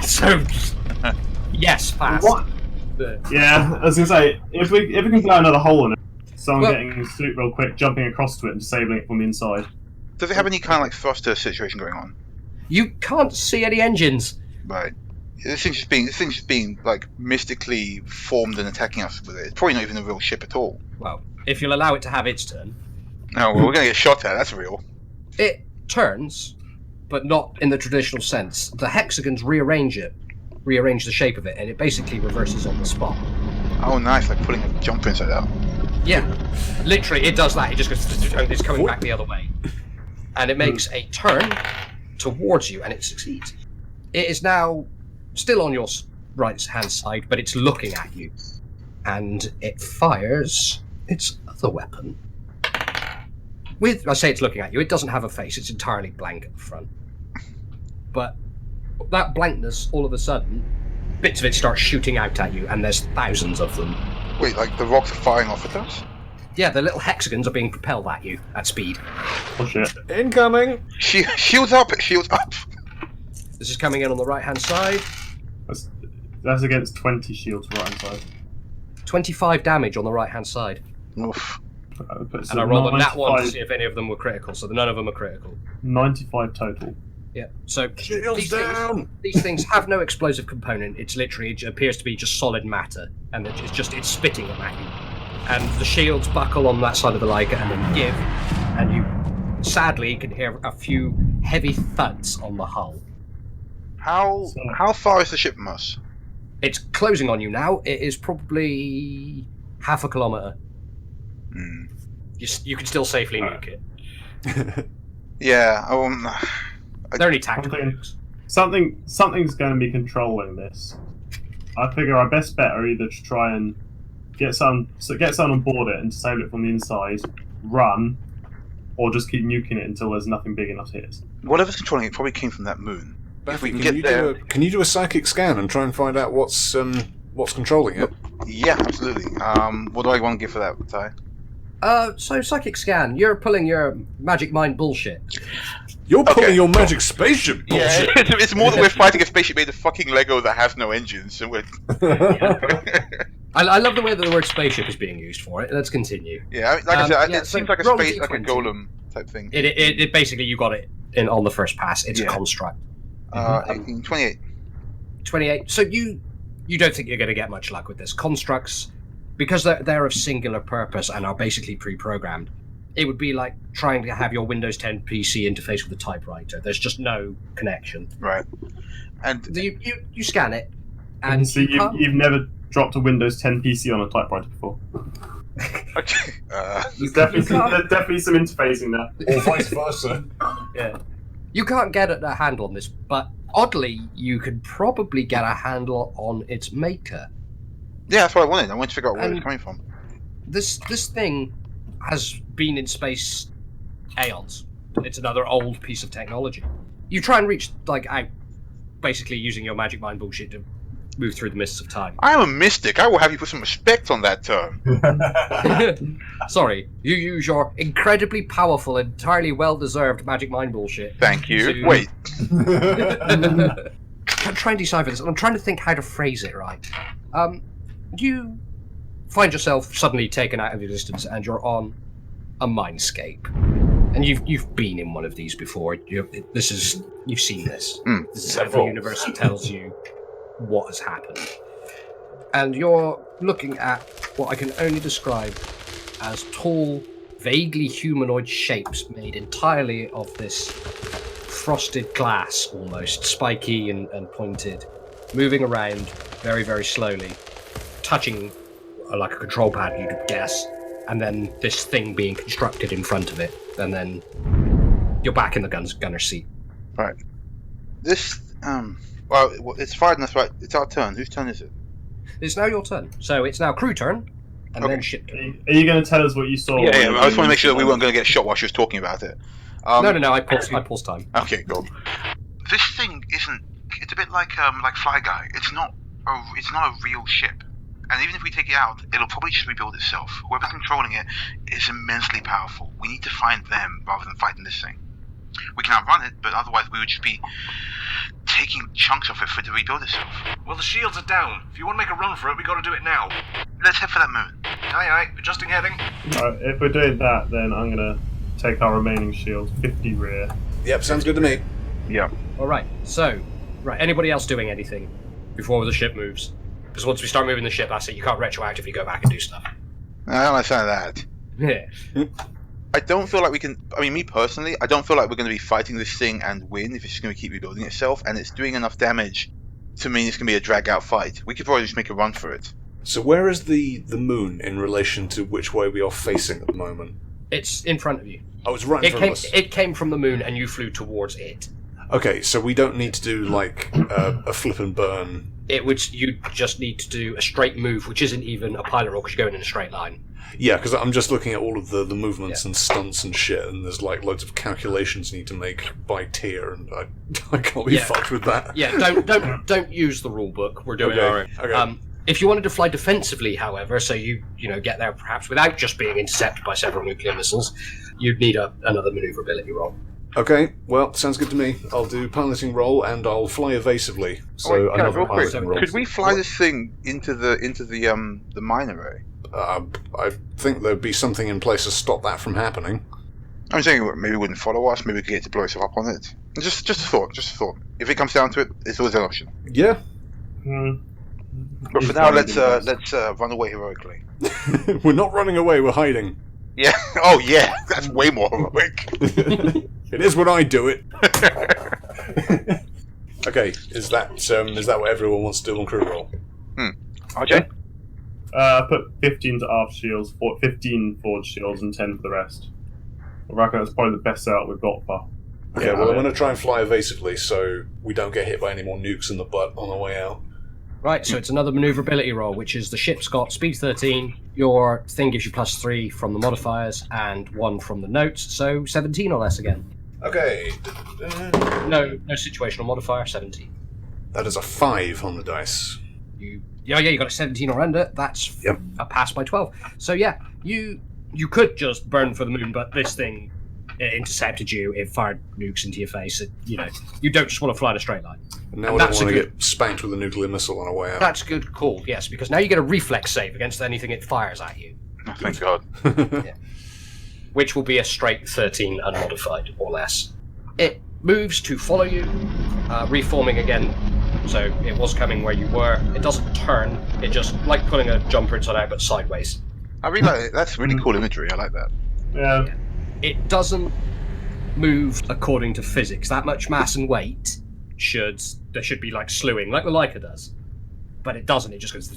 [SPEAKER 2] So yes, fast.
[SPEAKER 4] What? Yeah, I was gonna say, if we can blow another hole in it, someone getting a suit real quick, jumping across to it and disabling it from the inside.
[SPEAKER 3] Does it have any kind of like thruster situation going on?
[SPEAKER 2] You can't see any engines.
[SPEAKER 3] Right. This thing's just being like mystically formed and attacking us with it. It's probably not even a real ship at all.
[SPEAKER 2] Well, if you'll allow it to have its turn.
[SPEAKER 3] No, well, we're gonna get shot at. That's real.
[SPEAKER 2] It turns, but not in the traditional sense. The hexagons rearrange the shape of it, and it basically reverses on the spot.
[SPEAKER 3] Oh, nice! Like pulling a jumper inside out.
[SPEAKER 2] Yeah, literally, it does that. It just goes, and it's coming back the other way, and it makes a turn towards you, and it succeeds. It is now still on your right-hand side, but it's looking at you, and it fires its other weapon. I say it's looking at you. It doesn't have a face. It's entirely blank at the front. But that blankness, all of a sudden, bits of it start shooting out at you, and there's thousands of them.
[SPEAKER 3] Wait, like the rocks are firing off at us?
[SPEAKER 2] Yeah, the little hexagons are being propelled at you at speed.
[SPEAKER 4] Oh shit.
[SPEAKER 1] Incoming!
[SPEAKER 3] Shields up! Shields up!
[SPEAKER 2] This is coming in on the right-hand side.
[SPEAKER 4] That's against 20 shields right hand side.
[SPEAKER 2] 25 damage on the right-hand side.
[SPEAKER 3] Oof.
[SPEAKER 2] And I rolled a nat 1 to see if any of them were critical, so none of them are critical.
[SPEAKER 4] 95 total.
[SPEAKER 2] Yeah, so
[SPEAKER 1] Shields down!
[SPEAKER 2] These things have no explosive component. It's literally, it appears to be just solid matter, and it's spitting them at you. And the shields buckle on that side of the Leica and then give, and you sadly can hear a few heavy thuds on the hull.
[SPEAKER 3] How far is the ship from us?
[SPEAKER 2] It's closing on you now. It is probably half a kilometre.
[SPEAKER 3] Hmm.
[SPEAKER 2] You can still safely nuke it.
[SPEAKER 3] Yeah.
[SPEAKER 2] They're only tactical nukes.
[SPEAKER 4] Something's going to be controlling this. I figure our best bet are either to try and get someone on board it and disable it from the inside, run, or just keep nuking it until there's nothing big enough to hit us.
[SPEAKER 3] Whatever's controlling it probably came from that moon. If we can
[SPEAKER 1] Can
[SPEAKER 3] get
[SPEAKER 1] you
[SPEAKER 3] there,
[SPEAKER 1] can you do a psychic scan and try and find out what's controlling it?
[SPEAKER 3] yeah, absolutely. What do I want to give for that, Ty?
[SPEAKER 2] So psychic scan, you're pulling your magic mind bullshit.
[SPEAKER 1] You're pulling
[SPEAKER 3] Okay,
[SPEAKER 1] your magic spaceship bullshit.
[SPEAKER 3] Yeah, it's more that we're fighting a spaceship made of fucking Lego that has no engines. So we're...
[SPEAKER 2] I love the way that the word spaceship is being used for it. Let's continue.
[SPEAKER 3] Yeah, I said,
[SPEAKER 2] yeah,
[SPEAKER 3] it
[SPEAKER 2] so
[SPEAKER 3] seems like a
[SPEAKER 2] roll
[SPEAKER 3] space, like a
[SPEAKER 2] D20.
[SPEAKER 3] golem type thing.
[SPEAKER 2] It basically, you got it in on the first pass. It's a construct.
[SPEAKER 3] 18, 28.
[SPEAKER 2] 28. So you don't think you're going to get much luck with this. Constructs, because they're of singular purpose and are basically pre-programmed, it would be like trying to have your Windows 10 PC interface with a typewriter. There's just no connection.
[SPEAKER 3] Right. And
[SPEAKER 2] You scan it, and
[SPEAKER 4] so you've never dropped a Windows 10 PC on a typewriter before.
[SPEAKER 3] okay.
[SPEAKER 4] There's definitely some interfacing there.
[SPEAKER 1] Or vice versa.
[SPEAKER 2] Yeah. You can't get a handle on this, but oddly, you could probably get a handle on its maker.
[SPEAKER 3] Yeah, that's what I wanted. I wanted to figure out where
[SPEAKER 2] And-
[SPEAKER 3] it's coming from.
[SPEAKER 2] This thing has been in space aeons. It's another old piece of technology. You try and reach out, basically using your magic mind bullshit to move through the mists of time.
[SPEAKER 3] I am a mystic. I will have you put some respect on that term.
[SPEAKER 2] Sorry, you use your incredibly powerful, entirely well-deserved magic mind bullshit.
[SPEAKER 3] Thank you.
[SPEAKER 2] to-
[SPEAKER 3] Wait.
[SPEAKER 2] I'm trying to decipher this, and I'm trying to think how to phrase it right. You find yourself suddenly taken out of existence, and you're on a mindscape. And you've been in one of these before. You've seen this.
[SPEAKER 3] Mm.
[SPEAKER 2] This is how the universe tells you what has happened. And you're looking at what I can only describe as tall, vaguely humanoid shapes made entirely of this frosted glass, almost spiky and pointed, moving around very, very slowly, touching like a control pad, you'd guess, and then this thing being constructed in front of it, and then you're back in the gunner's seat.
[SPEAKER 3] Right. This, well, it's fired and that's right. It's our turn. Whose turn is it?
[SPEAKER 2] It's now your turn. So it's now crew turn, and then ship
[SPEAKER 4] Are
[SPEAKER 2] turn.
[SPEAKER 4] you going to tell us what you saw?
[SPEAKER 3] Yeah, I just want to make sure that we weren't going to get shot while she was talking about it.
[SPEAKER 2] No, I paused time.
[SPEAKER 3] Okay, cool. This thing isn't. It's a bit like Fly Guy. It's not a real ship. And even if we take it out, it'll probably just rebuild itself. Whoever's controlling it is immensely powerful. We need to find them rather than fighting this thing. We can outrun it, but otherwise we would just be taking chunks of it for it to rebuild itself.
[SPEAKER 1] Well, the shields are down. If you want to make a run for it, we got to do it now.
[SPEAKER 3] Let's head for that moon.
[SPEAKER 1] Aye, adjusting heading.
[SPEAKER 4] Right, if we're doing that, then I'm going to take our remaining shields, 50 rear.
[SPEAKER 1] Yep, sounds good to me.
[SPEAKER 3] Yeah.
[SPEAKER 2] All right. So, anybody else doing anything before the ship moves? Because once we start moving the ship, that's it. You can't retroactively go back and do stuff.
[SPEAKER 3] I don't understand that.
[SPEAKER 2] Yeah.
[SPEAKER 3] I don't feel like we can. I mean, me personally, I don't feel like we're going to be fighting this thing and win if it's just going to keep rebuilding itself, and it's doing enough damage to mean it's going to be a drag-out fight. We could probably just make a run for it.
[SPEAKER 1] So where is the moon in relation to which way we are facing at the moment?
[SPEAKER 2] It's in front of you.
[SPEAKER 1] Oh, it's right in front of us.
[SPEAKER 2] It came from the moon, and you flew towards it.
[SPEAKER 1] Okay, so we don't need to do like a flip and burn.
[SPEAKER 2] You just need to do a straight move, which isn't even a pilot roll because you're going in a straight line.
[SPEAKER 1] Yeah, because I'm just looking at all of the movements and stunts and shit, and there's like loads of calculations you need to make by tier, and I can't be fucked with that.
[SPEAKER 2] Yeah, don't use the rule book. We're doing our own.
[SPEAKER 1] Okay.
[SPEAKER 2] If you wanted to fly defensively, however, so you get there perhaps without just being intercepted by several nuclear missiles, you'd need another maneuverability roll.
[SPEAKER 1] Okay, well, sounds good to me. I'll do piloting roll and I'll fly evasively. So another
[SPEAKER 3] real quick,
[SPEAKER 1] piloting roll.
[SPEAKER 3] could we fly this thing into the mine array?
[SPEAKER 1] I think there'd be something in place to stop that from happening.
[SPEAKER 3] I'm saying maybe it wouldn't follow us. Maybe we could get it to blow itself up on it. Just a thought. If it comes down to it, it's always an option.
[SPEAKER 1] Yeah.
[SPEAKER 3] But for now, let's run away heroically.
[SPEAKER 1] We're not running away. We're hiding.
[SPEAKER 3] Yeah. Oh yeah. That's way more heroic.
[SPEAKER 1] It is when I do it. Okay. Is that what everyone wants to do on crew roll?
[SPEAKER 3] RJ.
[SPEAKER 4] Put 15 to aft shields, 15 forward shields, and 10 for the rest. I reckon that's probably the best setup we've got for.
[SPEAKER 1] Okay, well, I'm going to try and fly evasively so we don't get hit by any more nukes in the butt on the way out.
[SPEAKER 2] Right, so it's another maneuverability roll, which is the ship's got speed 13, your thing gives you +3 from the modifiers, and 1 from the notes, so 17 or less again.
[SPEAKER 1] Okay.
[SPEAKER 2] No situational modifier, 17.
[SPEAKER 1] That is a 5 on the dice.
[SPEAKER 2] You got a 17 or under, that's
[SPEAKER 1] Yep.
[SPEAKER 2] a pass by 12. So yeah, you could just burn for the moon, but this thing intercepted you, it fired nukes into your face, you don't just want to fly in a straight line.
[SPEAKER 1] And now I don't want to get spanked with a nuclear missile on our way out.
[SPEAKER 2] That's a good call, yes, because now you get a reflex save against anything it fires at you.
[SPEAKER 3] Oh, thank God.
[SPEAKER 2] Yeah. Which will be a straight 13 unmodified or less. It moves to follow you, reforming again, so it was coming where you were. It doesn't turn, it just, like pulling a jumper inside out, but sideways.
[SPEAKER 3] I really like it. That's really cool imagery. I like that.
[SPEAKER 4] Yeah.
[SPEAKER 2] It doesn't move according to physics. That much mass and weight there should be like slewing, like the Leica does. But it doesn't, it just goes...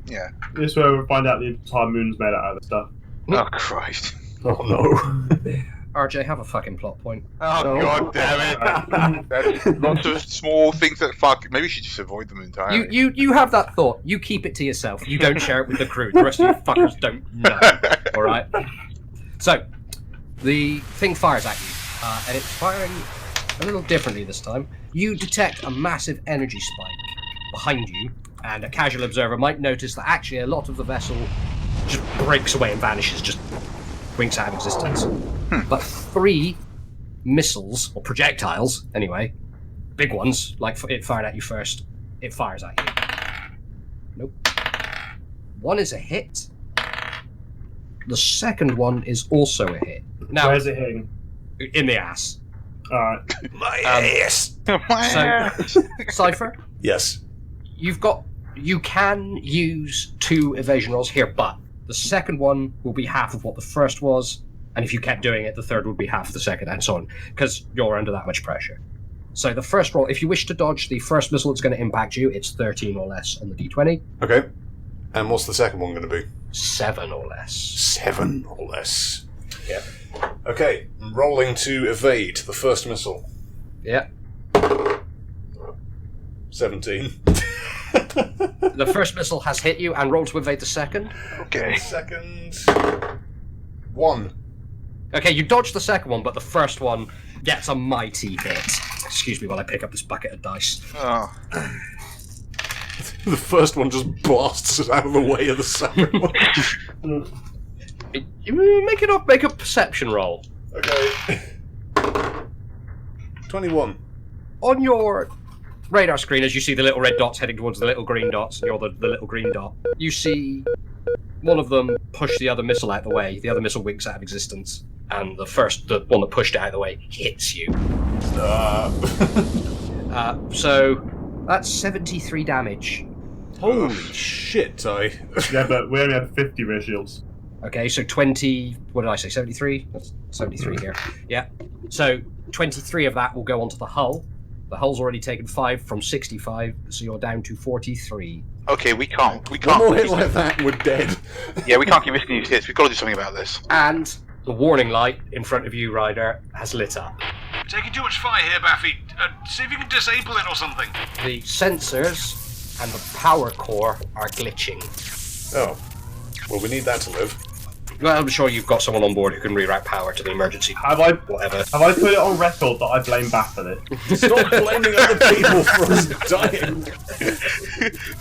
[SPEAKER 3] Yeah.
[SPEAKER 4] This is where we find out the entire moon's made out of stuff.
[SPEAKER 3] Oh Christ.
[SPEAKER 1] Oh no.
[SPEAKER 2] RJ, have a fucking plot point.
[SPEAKER 3] Oh
[SPEAKER 1] No.
[SPEAKER 3] God damn it. That's lots of small things that fuck. Maybe you should just avoid them entirely.
[SPEAKER 2] You have that thought. You keep it to yourself. You don't share it with the crew. The rest of you fuckers don't know. Alright? So, the thing fires at you, and it's firing a little differently this time. You detect a massive energy spike behind you, and a casual observer might notice that actually a lot of the vessel just breaks away and vanishes, just winks out of existence. But 3 missiles, or projectiles, anyway, big ones, like it fired at you first, it fires at you. Nope. 1 is a hit. The second one is also a hit. Now,
[SPEAKER 4] Where's it hitting?
[SPEAKER 2] in the ass.
[SPEAKER 4] Alright.
[SPEAKER 1] My ass!
[SPEAKER 2] So, Cypher,
[SPEAKER 1] Yes.
[SPEAKER 2] you've got You can use 2 evasion rolls here, but the second one will be half of what the first was, and if you kept doing it, the third would be half of the second, and so on, because you're under that much pressure. So the first roll, if you wish to dodge the first missile that's going to impact you, it's 13 or less on the d20.
[SPEAKER 1] Okay. And what's the second one going to be?
[SPEAKER 2] 7 or less.
[SPEAKER 1] 7 or less.
[SPEAKER 2] Yeah.
[SPEAKER 1] Okay, rolling to evade the first missile.
[SPEAKER 2] Yeah.
[SPEAKER 1] 17.
[SPEAKER 2] The first missile has hit you, and roll to evade the second.
[SPEAKER 3] Okay.
[SPEAKER 1] Second. 1.
[SPEAKER 2] Okay, you dodge the second one, but the first one gets a mighty hit. Excuse me while I pick up this bucket of dice.
[SPEAKER 3] Oh.
[SPEAKER 1] The first one just blasts out of the way of the second one.
[SPEAKER 2] Make a perception roll.
[SPEAKER 1] Okay. 21.
[SPEAKER 2] On your radar screen, as you see the little red dots heading towards the little green dots, and you're the little green dot, you see one of them push the other missile out of the way. The other missile winks out of existence, and the one that pushed it out of the way, hits you. So that's 73 damage.
[SPEAKER 1] Holy shit, Ty.
[SPEAKER 4] Yeah, but we only had 50 rear shields.
[SPEAKER 2] Okay, so 20... What did I say, 73? That's 73 here. Yeah. So 23 of that will go onto the hull. The hull's already taken 5 from 65, so you're down to 43.
[SPEAKER 3] Okay, we can't.
[SPEAKER 1] One more hit like that and we're dead.
[SPEAKER 3] Yeah, we can't keep risking these hits. We've got to do something about this.
[SPEAKER 2] And the warning light in front of you, Ryder, has lit up.
[SPEAKER 5] Taking too much fire here, Baffy. See if you can disable it or something.
[SPEAKER 2] The sensors and the power core are glitching.
[SPEAKER 1] Oh. Well, we need that to live.
[SPEAKER 2] Well, I'm sure you've got someone on board who can reroute power to the emergency.
[SPEAKER 4] Have I
[SPEAKER 2] Whatever.
[SPEAKER 4] put it on record that I blame Baff for this?
[SPEAKER 1] Stop blaming other people for us dying.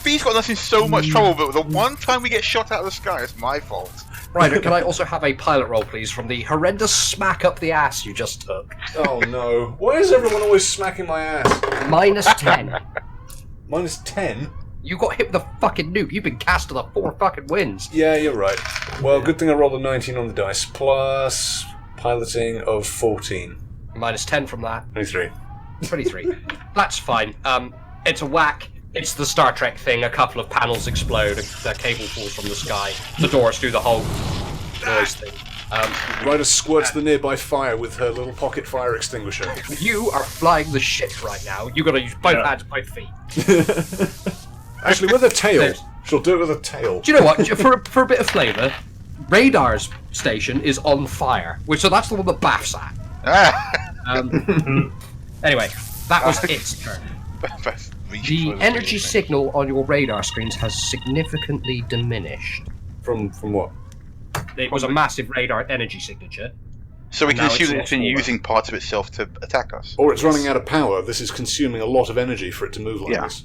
[SPEAKER 3] B's got us in so much trouble, but the one time we get shot out of the sky, it's my fault.
[SPEAKER 2] Ryder, can I also have a pilot roll, please, from the horrendous smack up the ass you just took?
[SPEAKER 1] Oh no. Why is everyone always smacking my ass?
[SPEAKER 2] -10.
[SPEAKER 1] -10?
[SPEAKER 2] You got hit with a fucking nuke. You've been cast to the 4 fucking wins.
[SPEAKER 1] Yeah, you're right. Well, good thing I rolled a 19 on the dice, plus piloting of 14.
[SPEAKER 2] -10 from that.
[SPEAKER 1] 23.
[SPEAKER 2] 23. That's fine. It's a whack. It's the Star Trek thing. A couple of panels explode. The cable falls from the sky. The doors do the whole noise thing.
[SPEAKER 1] Ryder squirts the nearby fire with her little pocket fire extinguisher.
[SPEAKER 2] You are flying the ship right now. You got to use both hands, both feet.
[SPEAKER 1] Actually, with a tail. She'll do it with a tail.
[SPEAKER 2] Do you know what? For a bit of flavour, Radar's station is on fire. So that's the one that Baff's at. Anyway, that was its turn. The energy signal on your radar screens has significantly diminished.
[SPEAKER 1] From what?
[SPEAKER 2] It was a massive radar energy signature.
[SPEAKER 3] So we can
[SPEAKER 2] Now
[SPEAKER 3] assume
[SPEAKER 2] it's
[SPEAKER 3] that it's been
[SPEAKER 2] smaller.
[SPEAKER 3] using parts of itself to attack us.
[SPEAKER 1] Or it's running out of power. This is consuming a lot of energy for it to move like
[SPEAKER 3] Yeah.
[SPEAKER 1] this.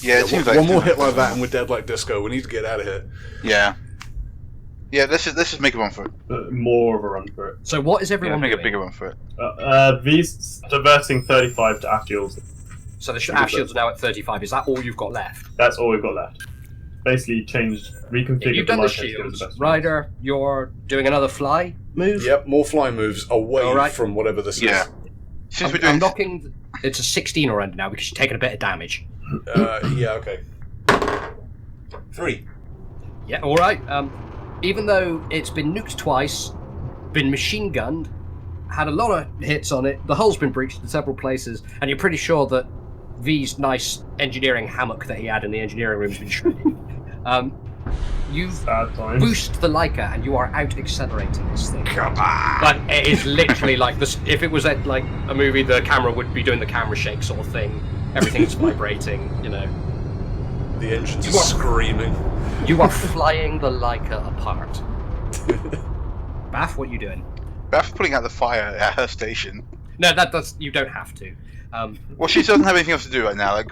[SPEAKER 3] Yeah, it seems like
[SPEAKER 1] one more hit like that and we're dead like disco. We need to get out of here.
[SPEAKER 3] Yeah. Yeah, let's just make a run for it.
[SPEAKER 4] More of a run for it.
[SPEAKER 2] So what is
[SPEAKER 3] Yeah,
[SPEAKER 2] everyone
[SPEAKER 3] make a
[SPEAKER 2] doing?
[SPEAKER 3] bigger run for it.
[SPEAKER 4] V's diverting 35 to aft shields.
[SPEAKER 2] So the aft shields are now at 35. Is that all you've got left?
[SPEAKER 4] That's all we've got left. Basically reconfigured
[SPEAKER 2] You've done the
[SPEAKER 4] light
[SPEAKER 2] shields.
[SPEAKER 4] the best
[SPEAKER 2] Ryder, you're doing another fly move?
[SPEAKER 1] Yep, more fly moves away
[SPEAKER 2] Alright.
[SPEAKER 1] from whatever this
[SPEAKER 3] Yeah.
[SPEAKER 1] is.
[SPEAKER 3] Since
[SPEAKER 2] I'm,
[SPEAKER 3] we're doing
[SPEAKER 2] I'm knocking... It's a 16 or under now because you're taking a bit of damage.
[SPEAKER 1] Yeah, okay. 3.
[SPEAKER 2] Yeah, alright. Even though it's been nuked twice, been machine gunned, had a lot of hits on it, the hull's been breached in several places, and you're pretty sure that V's nice engineering hammock that he had in the engineering room has been shredded. You've
[SPEAKER 4] bad time.
[SPEAKER 2] boosted the Leica and you are out accelerating this thing. But it is literally like this. If it was like a movie, the camera would be doing the camera shake sort of thing. Everything's vibrating, you know.
[SPEAKER 1] The engine's
[SPEAKER 2] You are-
[SPEAKER 1] screaming.
[SPEAKER 2] You are flying the Leica apart. Baff, what are you doing?
[SPEAKER 3] Beth's putting out the fire at her station.
[SPEAKER 2] No, that's you don't have to.
[SPEAKER 3] Well, she doesn't have anything else to do right now. Like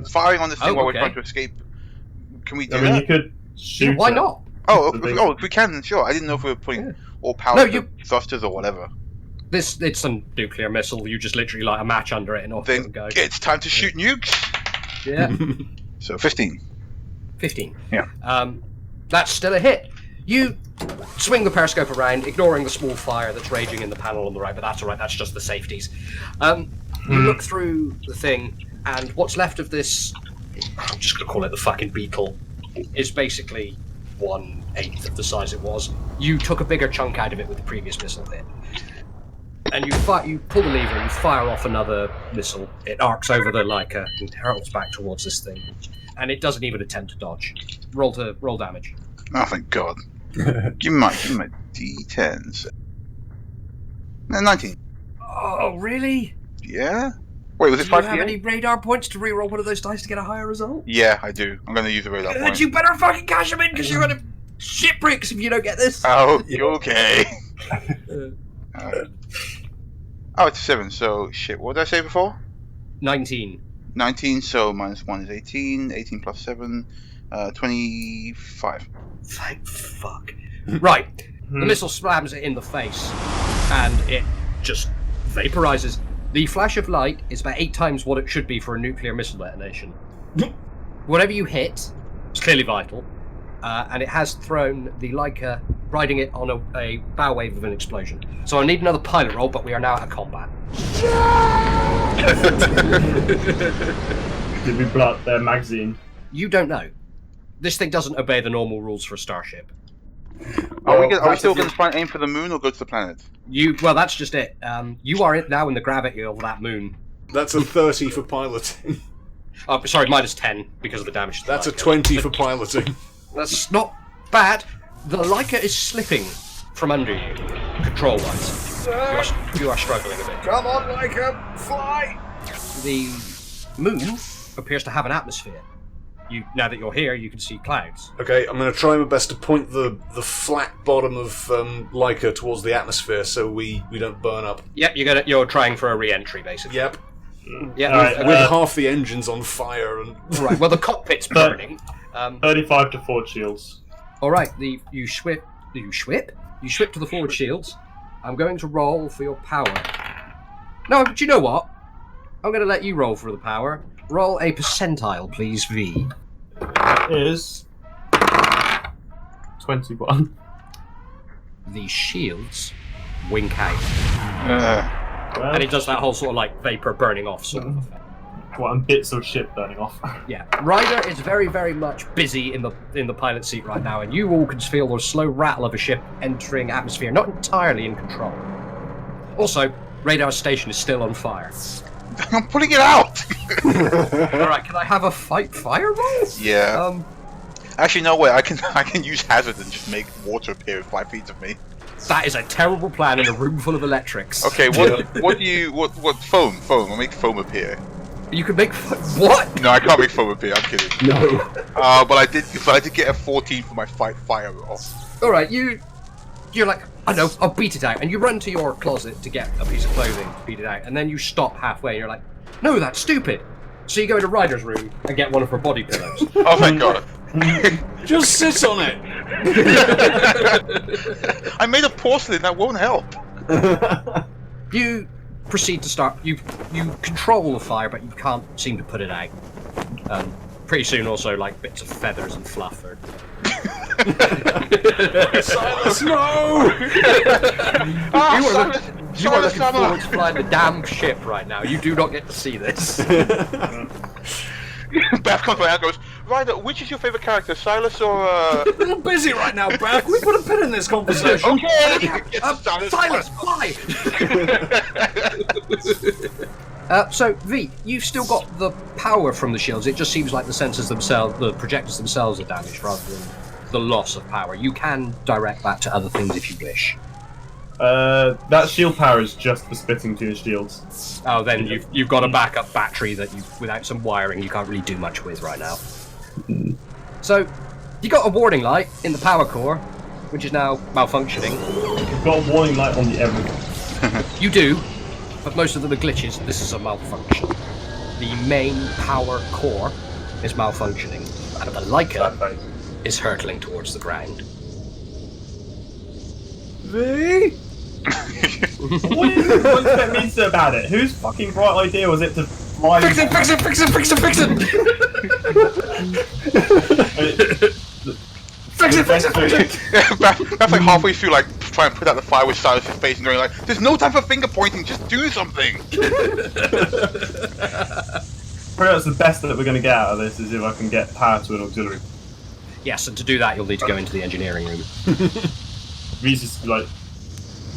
[SPEAKER 3] firing on this thing
[SPEAKER 2] Oh,
[SPEAKER 3] while we're
[SPEAKER 2] okay.
[SPEAKER 3] trying to escape. Can we do
[SPEAKER 4] I mean,
[SPEAKER 3] that?
[SPEAKER 4] you could shoot
[SPEAKER 2] Why
[SPEAKER 4] it.
[SPEAKER 2] not?
[SPEAKER 3] Oh,
[SPEAKER 4] the
[SPEAKER 3] if we can, sure. I didn't know if we were putting all power
[SPEAKER 2] No,
[SPEAKER 3] to
[SPEAKER 2] you-
[SPEAKER 3] thrusters or whatever.
[SPEAKER 2] It's a nuclear missile. You just literally light a match under it and off it
[SPEAKER 3] Then
[SPEAKER 2] will go.
[SPEAKER 3] it's time to shoot nukes.
[SPEAKER 2] Yeah,
[SPEAKER 3] So 15.
[SPEAKER 2] 15.
[SPEAKER 3] Yeah.
[SPEAKER 2] That's still a hit. You swing the periscope around, ignoring the small fire that's raging in the panel on the right, but that's alright, that's just the safeties. You look through the thing, and what's left of this I'm just going to call it the fucking beetle, is basically 1/8 of the size it was. You took a bigger chunk out of it with the previous missile hit. And you pull the lever, you fire off another missile. It arcs over the Leica and hurtles back towards this thing. And it doesn't even attempt to dodge. Roll damage.
[SPEAKER 3] Oh, thank God. give me my D10s. No, 19.
[SPEAKER 2] Oh, really?
[SPEAKER 3] Yeah? Wait, was it
[SPEAKER 2] Do you
[SPEAKER 3] 5
[SPEAKER 2] have any radar points to reroll one of those dice to get a higher result?
[SPEAKER 3] Yeah, I do. I'm going to use the radar
[SPEAKER 2] Then
[SPEAKER 3] point.
[SPEAKER 2] you better fucking cash them in, because you're gonna shit bricks if you don't get this.
[SPEAKER 3] Oh, okay. Oh, it's 7, so shit. What did I say before?
[SPEAKER 2] 19.
[SPEAKER 3] 19, so minus 1 is 18. 18 plus 7, 25.
[SPEAKER 2] Thank fuck. Right. The missile slams it in the face, and it just vaporizes. The flash of light is about 8 times what it should be for a nuclear missile detonation. Whatever you hit is clearly vital, and it has thrown the Leica, riding it on a bow wave of an explosion. So I need another pilot roll, but we are now out of combat.
[SPEAKER 4] Did we blow up their magazine?
[SPEAKER 2] You don't know. This thing doesn't obey the normal rules for a starship.
[SPEAKER 3] Are we still going to try and aim for the moon or go to the planet?
[SPEAKER 2] Well, that's just it. You are now in the gravity of that moon.
[SPEAKER 1] That's a 30 for piloting.
[SPEAKER 2] Oh, sorry, minus 10 because of the damage to the
[SPEAKER 1] That's a
[SPEAKER 2] Leica.
[SPEAKER 1] 20 for piloting.
[SPEAKER 2] That's not bad. The Leica is slipping from under you, control-wise. You are struggling a bit.
[SPEAKER 1] Come on, Leica, fly!
[SPEAKER 2] The moon appears to have an atmosphere. Now that you're here, you can see clouds.
[SPEAKER 1] Okay, I'm going to try my best to point the flat bottom of Leica towards the atmosphere so we don't burn up.
[SPEAKER 2] Yep, you're trying for a re-entry, basically.
[SPEAKER 1] Yep.
[SPEAKER 2] Yeah.
[SPEAKER 4] Alright,
[SPEAKER 1] With half the engines on fire and...
[SPEAKER 2] Right. Well, the cockpit's burning.
[SPEAKER 4] 35 to forward shields.
[SPEAKER 2] All right. You swip to the forward shields. I'm going to roll for your power. No, but you know what? I'm going to let you roll for the power. Roll a percentile, please, V.
[SPEAKER 4] Is 21.
[SPEAKER 2] The shields wink out.
[SPEAKER 4] Well,
[SPEAKER 2] And it does that whole sort of like vapor burning off sort of effect.
[SPEAKER 4] well, and bits of ship burning off.
[SPEAKER 2] Yeah. Ryder is very, very much busy in the pilot seat right now, and you all can feel the slow rattle of a ship entering atmosphere, not entirely in control. Also, radar station is still on fire.
[SPEAKER 3] I'm pulling it out!
[SPEAKER 2] Alright, can I have a fight fire roll?
[SPEAKER 3] Yeah. Actually, no way. I can use hazard and just make water appear at 5 feet of me.
[SPEAKER 2] That is a terrible plan in a room full of electrics.
[SPEAKER 3] Okay, what foam? I'll make foam appear.
[SPEAKER 2] You could make what?
[SPEAKER 3] No, I can't make foam appear. I'm kidding.
[SPEAKER 2] No.
[SPEAKER 3] But I did get a 14 for my fight fire roll.
[SPEAKER 2] All right, you're like, I know, I'll beat it out, and you run to your closet to get a piece of clothing to beat it out, and then you stop halfway, and you're like, no, that's stupid. So you go into Ryder's room and get one of her body pillows.
[SPEAKER 3] Oh thank God!
[SPEAKER 1] Just sit on it!
[SPEAKER 3] I made a porcelain. That won't help.
[SPEAKER 2] You proceed to start. You control the fire, but you can't seem to put it out. Pretty soon, also, like bits of feathers and fluff are.
[SPEAKER 1] Silas, no!
[SPEAKER 2] You are looking forward to flying the damn ship right now. You do not get to see this.
[SPEAKER 3] Beth comes by and goes, Ryder, which is your favorite character, Silas or
[SPEAKER 1] We're busy right now, Beth. We put a pin in this conversation.
[SPEAKER 3] Okay!
[SPEAKER 2] Silas, fly! So, V, you've still got the power from the shields. It just seems like the sensors themselves, the projectors themselves are damaged rather than the loss of power. You can direct that to other things if you wish.
[SPEAKER 4] That shield power is just for splitting two shields.
[SPEAKER 2] Oh, then you've got a backup battery that without some wiring, you can't really do much with right now. So, you got a warning light in the power core, which is now malfunctioning.
[SPEAKER 4] You've got a warning light on the everything.
[SPEAKER 2] You do, but most of them are glitches. This is a malfunction. The main power core is malfunctioning, and the Leica is hurtling towards the ground.
[SPEAKER 1] V?
[SPEAKER 4] What that means about it? Whose fucking bright idea was it to fly?
[SPEAKER 2] Fix it! Fix it!
[SPEAKER 3] That's like halfway through, like, trying to put out the fire with Silas' face and going like, there's no time for finger pointing, just do something!
[SPEAKER 4] pretty much the best that we're going to get out of this is if I can get power to an auxiliary.
[SPEAKER 2] Yes, and to do that, you'll need to go into the engineering room.
[SPEAKER 4] V's just like,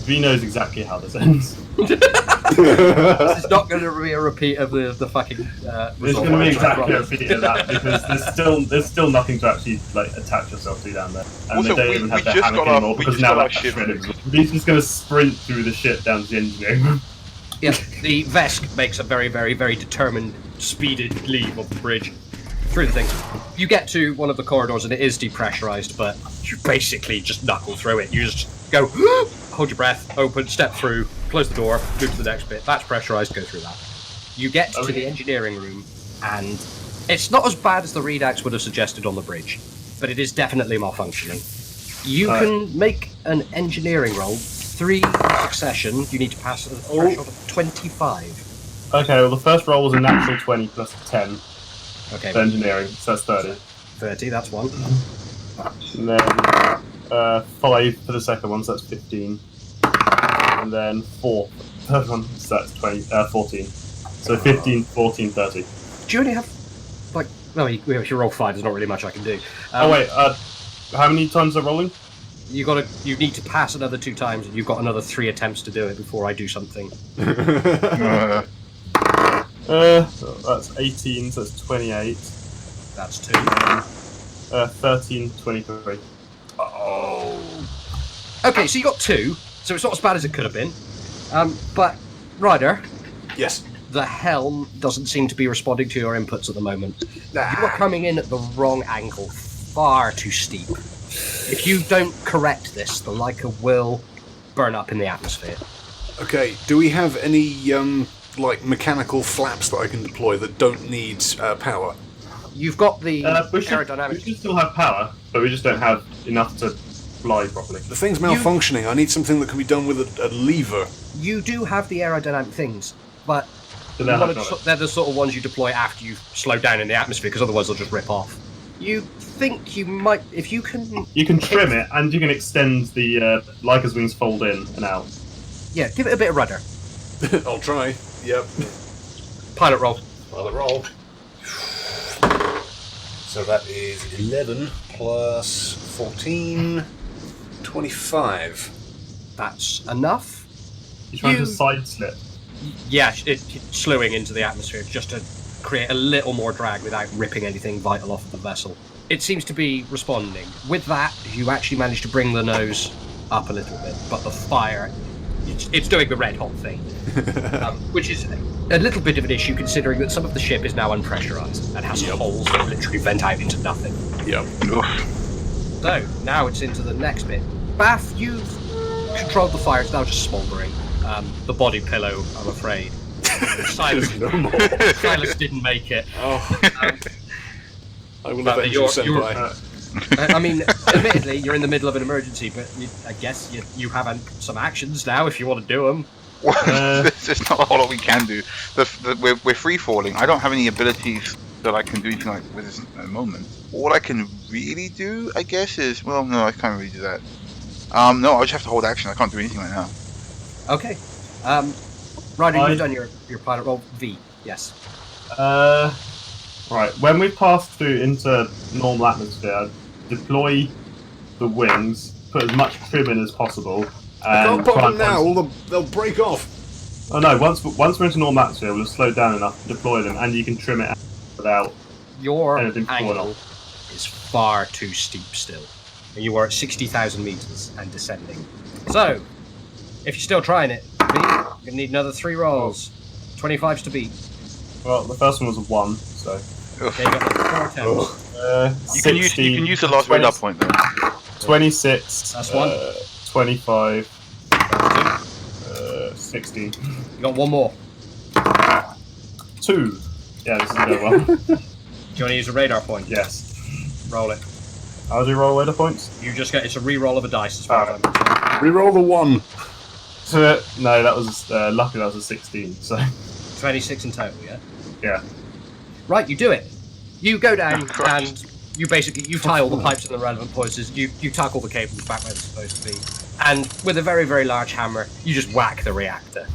[SPEAKER 4] V knows exactly how this ends.
[SPEAKER 2] This is not going to be a repeat of the fucking.
[SPEAKER 4] It's going to be exactly a repeat of that because there's still nothing to actually like attach yourself to down there, and
[SPEAKER 3] Also,
[SPEAKER 4] they don't
[SPEAKER 3] we
[SPEAKER 4] even have their
[SPEAKER 3] just
[SPEAKER 4] hammock
[SPEAKER 3] got our-
[SPEAKER 4] anymore
[SPEAKER 3] we
[SPEAKER 4] because
[SPEAKER 3] just
[SPEAKER 4] now
[SPEAKER 3] got our
[SPEAKER 4] that's
[SPEAKER 3] ship.
[SPEAKER 4] shredded. V's just going to sprint through the ship down to the engineering room.
[SPEAKER 2] Yeah, the Vesk makes a very, very, very determined, speeded leave of the bridge through the things. You get to one of the corridors and it is depressurized, but you basically just knuckle through it. You just go, hold your breath, open, step through, close the door, move to the next bit. That's pressurized, go through that. You get to the engineering room, and it's not as bad as the readouts would have suggested on the bridge, but it is definitely malfunctioning. You can make an engineering roll, 3 in succession. You need to pass a threshold of 25.
[SPEAKER 4] Okay, well the first roll was a natural 20 plus 10
[SPEAKER 2] Okay,
[SPEAKER 4] for engineering, so that's 30.
[SPEAKER 2] 30, that's one.
[SPEAKER 4] And then 5 for the second one, so that's 15. And then 4 for the third one, so that's 14. So 15, 14, 30.
[SPEAKER 2] Do you only have, like, no, if you roll 5, there's not really much I can do.
[SPEAKER 4] Oh wait, how many times are rolling?
[SPEAKER 2] You need to pass another 2 times, and you've got another 3 attempts to do it before I do something.
[SPEAKER 4] That's 18, so that's 28.
[SPEAKER 2] That's 2.
[SPEAKER 4] 13, 23.
[SPEAKER 2] Okay, so you got 2, so it's not as bad as it could have been. But, Ryder,
[SPEAKER 1] Yes.
[SPEAKER 2] the helm doesn't seem to be responding to your inputs at the moment. You are coming in at the wrong angle, far too steep. If you don't correct this, the Leica will burn up in the atmosphere.
[SPEAKER 1] Okay, do we have any, like, mechanical flaps that I can deploy that don't need power?
[SPEAKER 2] You've got the
[SPEAKER 4] We should
[SPEAKER 2] aerodynamic.
[SPEAKER 4] still have power, but we just don't have enough to fly properly.
[SPEAKER 1] The thing's malfunctioning. I need something that can be done with a lever.
[SPEAKER 2] You do have the aerodynamic things, but
[SPEAKER 4] So they're
[SPEAKER 2] they're the sort of ones you deploy after you've slowed down in the atmosphere, because otherwise they'll just rip off. You think you might, if you can...
[SPEAKER 4] You can trim it, and you can extend the Leica's wings fold in and out.
[SPEAKER 2] Yeah, give it a bit of rudder.
[SPEAKER 1] I'll try. Yep.
[SPEAKER 2] Pilot roll.
[SPEAKER 1] Pilot roll. So that is 11 plus 14, 25.
[SPEAKER 2] That's enough.
[SPEAKER 4] You're trying
[SPEAKER 2] You-
[SPEAKER 4] to side slip.
[SPEAKER 2] Yeah, it's slewing into the atmosphere just to create a little more drag without ripping anything vital off of the vessel. It seems to be responding. With that, you actually manage to bring the nose up a little bit, but the fire, it's doing the red hot thing, which is a little bit of an issue considering that some of the ship is now unpressurized and has holes that literally vent out into nothing.
[SPEAKER 1] Yep.
[SPEAKER 2] So, now it's into the next bit. Bath, you've controlled the fire, it's now just smouldering. The body pillow, I'm afraid. Silas didn't make it.
[SPEAKER 1] Oh. I will
[SPEAKER 2] But
[SPEAKER 1] avenge you,
[SPEAKER 2] you're-
[SPEAKER 1] senpai.
[SPEAKER 2] I mean, admittedly, you're in the middle of an emergency, but I guess you have some actions now if you want to do them.
[SPEAKER 3] There's not a whole lot we can do. We're free falling. I don't have any abilities that I can do anything like with this at the moment. All I can really do, I guess, is no, I can't really do that. No, I just have to hold action. I can't do anything right now.
[SPEAKER 2] Okay. Ryder, you've done your pilot roll. V, yes.
[SPEAKER 4] Right, when we pass through into normal atmosphere, deploy the wings, put as much trim in as possible,
[SPEAKER 1] I
[SPEAKER 4] and
[SPEAKER 1] can't pop
[SPEAKER 4] try
[SPEAKER 1] them
[SPEAKER 4] and
[SPEAKER 1] now, they'll break off.
[SPEAKER 4] Oh no, once we're into normal atmosphere, we'll have slowed down enough to deploy them, and you can trim it without
[SPEAKER 2] Your
[SPEAKER 4] anything falling
[SPEAKER 2] angle
[SPEAKER 4] off.
[SPEAKER 2] is far too steep still. And you are at 60,000 meters and descending. So, if you're still trying it, V, you're going to need another 3 rolls. 25's to beat.
[SPEAKER 4] Well, the first one was a 1, so...
[SPEAKER 2] Okay, you got 4 attempts.
[SPEAKER 3] You can use the last radar point though.
[SPEAKER 4] 26.
[SPEAKER 2] That's 1.
[SPEAKER 4] 25. 16.
[SPEAKER 2] You got 1 more.
[SPEAKER 4] 2. Yeah, this is going well.
[SPEAKER 2] Do you want to use a radar point?
[SPEAKER 4] Yes.
[SPEAKER 2] Roll it.
[SPEAKER 4] How do you roll away points?
[SPEAKER 2] You just get, it's a re-roll of a dice as far as I'm concerned.
[SPEAKER 1] Reroll the 1.
[SPEAKER 4] No, that was luckily that was a 16. So
[SPEAKER 2] 26 in total, yeah?
[SPEAKER 4] yeah.
[SPEAKER 2] Right, you do it. You go down
[SPEAKER 3] Oh, Christ.
[SPEAKER 2] and you tie all the pipes in the relevant places, you tuck all the cables back where they're supposed to be, and with a very, very large hammer, you just whack the reactor.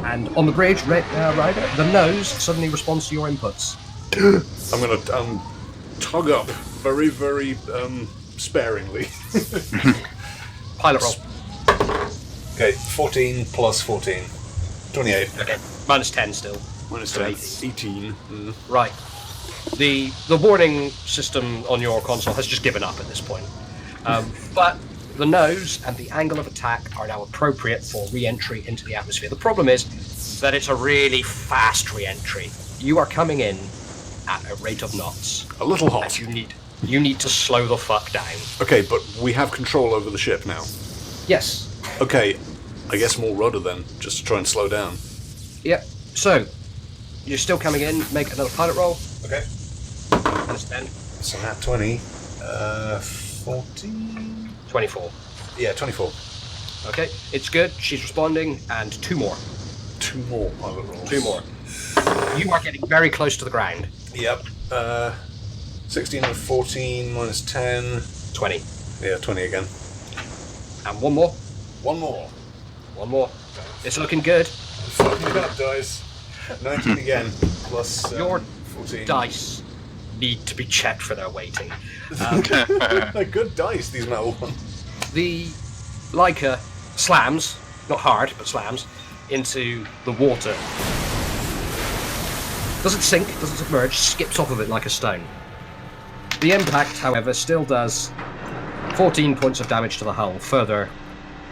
[SPEAKER 2] And on the bridge, Ryder, the nose suddenly responds to your inputs.
[SPEAKER 1] I'm gonna tug up very, very sparingly.
[SPEAKER 2] Pilot roll.
[SPEAKER 1] Okay, 14 plus 14. 28.
[SPEAKER 2] Okay, minus 10 still.
[SPEAKER 1] Minus
[SPEAKER 2] So
[SPEAKER 1] 10. 18.
[SPEAKER 2] Right. The warning system on your console has just given up at this point. But the nose and the angle of attack are now appropriate for re-entry into the atmosphere. The problem is that it's a really fast re-entry. You are coming in at a rate of knots.
[SPEAKER 1] A little hot.
[SPEAKER 2] And you need to slow the fuck down.
[SPEAKER 1] Okay, but we have control over the ship now.
[SPEAKER 2] Yes.
[SPEAKER 1] Okay, I guess more rudder then, just to try and slow down.
[SPEAKER 2] Yep. So, you're still coming in. Make another pilot roll.
[SPEAKER 1] Okay.
[SPEAKER 2] Minus 10.
[SPEAKER 1] So that 20. 14?
[SPEAKER 2] 24.
[SPEAKER 1] Yeah, 24.
[SPEAKER 2] Okay, it's good. She's responding, and 2 more.
[SPEAKER 1] 2 more pilot rolls.
[SPEAKER 2] 2 more. You are getting very close to the ground.
[SPEAKER 1] Yep. 16 and 14 minus 10.
[SPEAKER 2] 20.
[SPEAKER 1] Yeah, 20 again.
[SPEAKER 2] And 1 more.
[SPEAKER 1] 1 more.
[SPEAKER 2] 1 more. It's looking good.
[SPEAKER 1] Fucking up, guys. 19 again. Plus
[SPEAKER 2] Your
[SPEAKER 1] 14.
[SPEAKER 2] dice need to be checked for their weighting.
[SPEAKER 1] They're good dice, these metal ones.
[SPEAKER 2] The Leica slams, not hard, but slams, into the water. Doesn't sink, doesn't submerge, skips off of it like a stone. The impact, however, still does 14 points of damage to the hull, further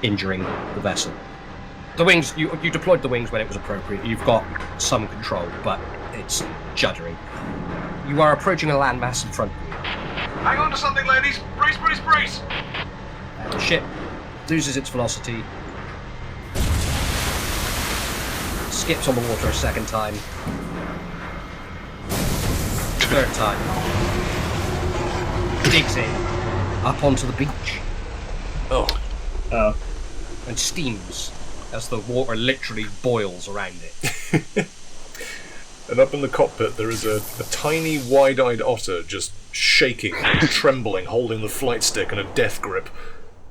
[SPEAKER 2] injuring the vessel. The wings, you deployed the wings when it was appropriate. You've got some control, but it's juddering. You are approaching a landmass in front of you.
[SPEAKER 5] Hang on to something, ladies. Brace, brace, brace.
[SPEAKER 2] And the ship loses its velocity, skips on the water a second time, third time, digs in, up onto the beach,
[SPEAKER 1] Oh.
[SPEAKER 2] and steams as the water literally boils around it.
[SPEAKER 1] And up in the cockpit there is a tiny wide-eyed otter just shaking, trembling, holding the flight stick in a death grip.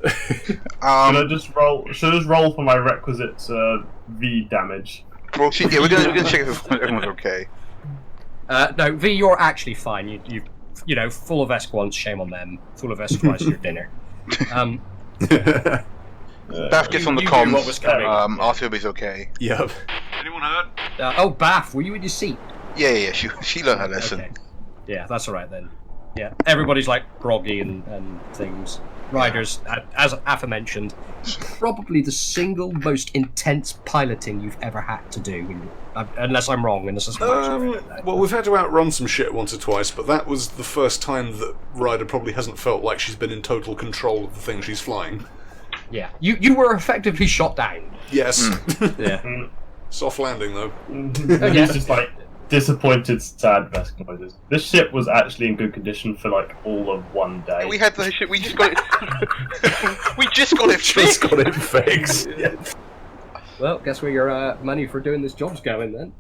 [SPEAKER 4] Should I just roll for my requisite V damage?
[SPEAKER 3] Well, yeah, we're gonna check if everyone's okay.
[SPEAKER 2] No, V, you're actually fine. You know, full of Esquans, shame on them. Full of Esquires, your dinner.
[SPEAKER 3] Bath gets on the
[SPEAKER 2] you knew
[SPEAKER 3] comms.
[SPEAKER 2] what was coming.
[SPEAKER 3] Arthurby's okay.
[SPEAKER 1] Yep.
[SPEAKER 5] Anyone hurt?
[SPEAKER 2] Oh, Bath, were you in your seat?
[SPEAKER 3] Yeah. She learned her lesson.
[SPEAKER 2] Okay. Yeah, that's alright then. Yeah, everybody's like groggy and things. Riders, as aforementioned, probably the single most intense piloting you've ever had to do, unless I'm wrong.
[SPEAKER 1] Well, we've had to outrun some shit once or twice, but that was the first time that Ryder probably hasn't felt like she's been in total control of the thing she's flying.
[SPEAKER 2] Yeah, you were effectively shot down.
[SPEAKER 1] Yes.
[SPEAKER 2] Yeah.
[SPEAKER 1] Soft landing, though.
[SPEAKER 4] It's just like disappointed, sad Vescoises. This ship was actually in good condition for like all of one day.
[SPEAKER 3] We had the shit. We just got it. We just got it fixed.
[SPEAKER 1] Just got it fixed. Yeah.
[SPEAKER 2] Well, guess where your money for doing this job's going then.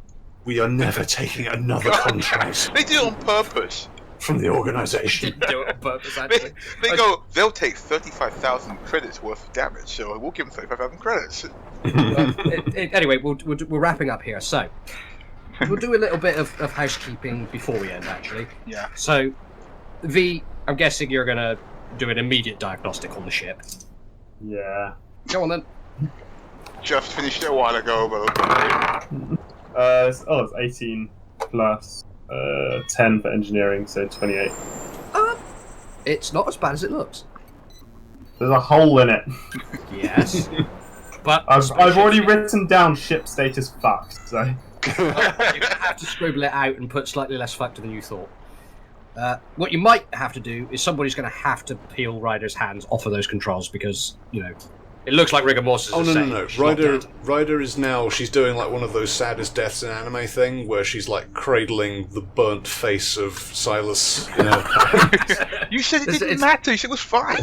[SPEAKER 1] We are never taking another contract
[SPEAKER 3] They do it on purpose.
[SPEAKER 1] from the organisation.
[SPEAKER 2] Do it on purpose, actually.
[SPEAKER 3] They go. They'll take 35,000 credits worth of damage, so we'll give them 35,000 credits.
[SPEAKER 2] Anyway, we're wrapping up here, so we'll do a little bit of housekeeping before we end, actually.
[SPEAKER 3] Yeah.
[SPEAKER 2] So, V, I'm guessing you're going to do an immediate diagnostic on the ship.
[SPEAKER 4] Yeah.
[SPEAKER 2] Go on then.
[SPEAKER 3] Just finished it a while ago, but okay.
[SPEAKER 4] It's 18 plus 10 for engineering, so 28.
[SPEAKER 2] It's not as bad as it looks.
[SPEAKER 4] There's a hole in it.
[SPEAKER 2] Yes. But
[SPEAKER 4] I've already written down ship status fucked, so.
[SPEAKER 2] you're going to have to scribble it out and put slightly less fucked than you thought. What you might have to do is somebody's going to have to peel Ryder's hands off of those controls because, you know, it looks like rigor mortis is
[SPEAKER 1] Oh,
[SPEAKER 2] a
[SPEAKER 1] no.
[SPEAKER 2] She's not dead.
[SPEAKER 1] Ryder is now, she's doing like one of those saddest deaths in anime thing, where she's like cradling the burnt face of Silas. You know.
[SPEAKER 3] You said it
[SPEAKER 2] It's-
[SPEAKER 3] didn't
[SPEAKER 2] it's-
[SPEAKER 3] matter. You said it was fine.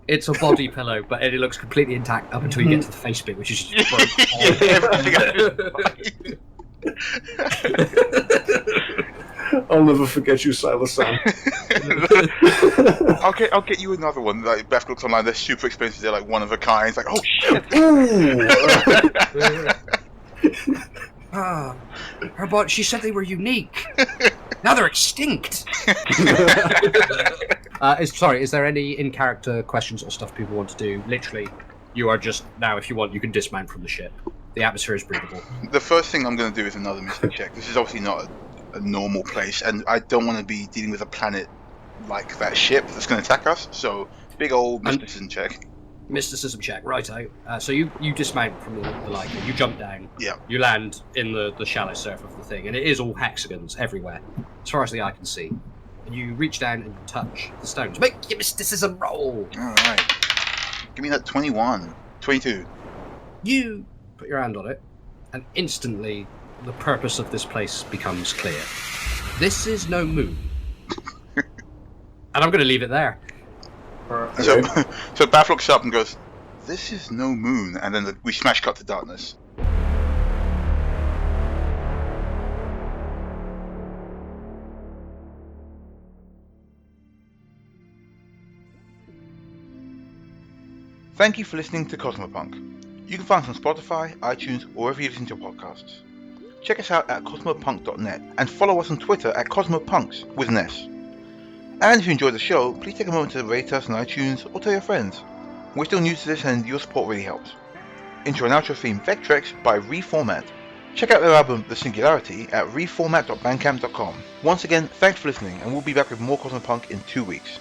[SPEAKER 2] It's a body pillow, but it looks completely intact up until you get to the face bit, which is just broke.
[SPEAKER 3] Everything else
[SPEAKER 1] I'll never forget you, Silas-san.
[SPEAKER 3] I'll get you another one. Like Beth looks online, they're super expensive. They're like one of a kind. It's like, oh shit.
[SPEAKER 2] Her body, she said they were unique. Now they're extinct! Is there any in-character questions or stuff people want to do? Literally, you are just, now if you want, you can dismount from the ship. The atmosphere is breathable.
[SPEAKER 3] The first thing I'm going to do is another mystic check. This is obviously not a normal place, and I don't want to be dealing with a planet like that ship that's going to attack us, so big old mysticism check.
[SPEAKER 2] Mysticism check, righto. So you dismount from the Leica, you jump down,
[SPEAKER 3] Yeah.
[SPEAKER 2] you land in the shallow surf of the thing, and it is all hexagons everywhere, as far as the eye can see. And you reach down and touch the stones. Make your mysticism roll!
[SPEAKER 3] Alright. Give me that 21. 22.
[SPEAKER 2] You put your hand on it, and instantly the purpose of this place becomes clear. This is no moon. And I'm going to leave it there.
[SPEAKER 3] So Bath looks up and goes, "This is no moon," and then we smash cut to darkness. Thank you for listening to Cosmopunk. You can find us on Spotify, iTunes, or wherever you listen to your podcasts. Check us out at cosmopunk.net and follow us on Twitter at cosmopunks with an S. And if you enjoyed the show, please take a moment to rate us on iTunes or tell your friends. We're still new to this and your support really helps. Intro and outro theme Vectrex by Reformat. Check out their album The Singularity at reformat.bandcamp.com. Once again, thanks for listening, and we'll be back with more Cosmopunk in 2 weeks.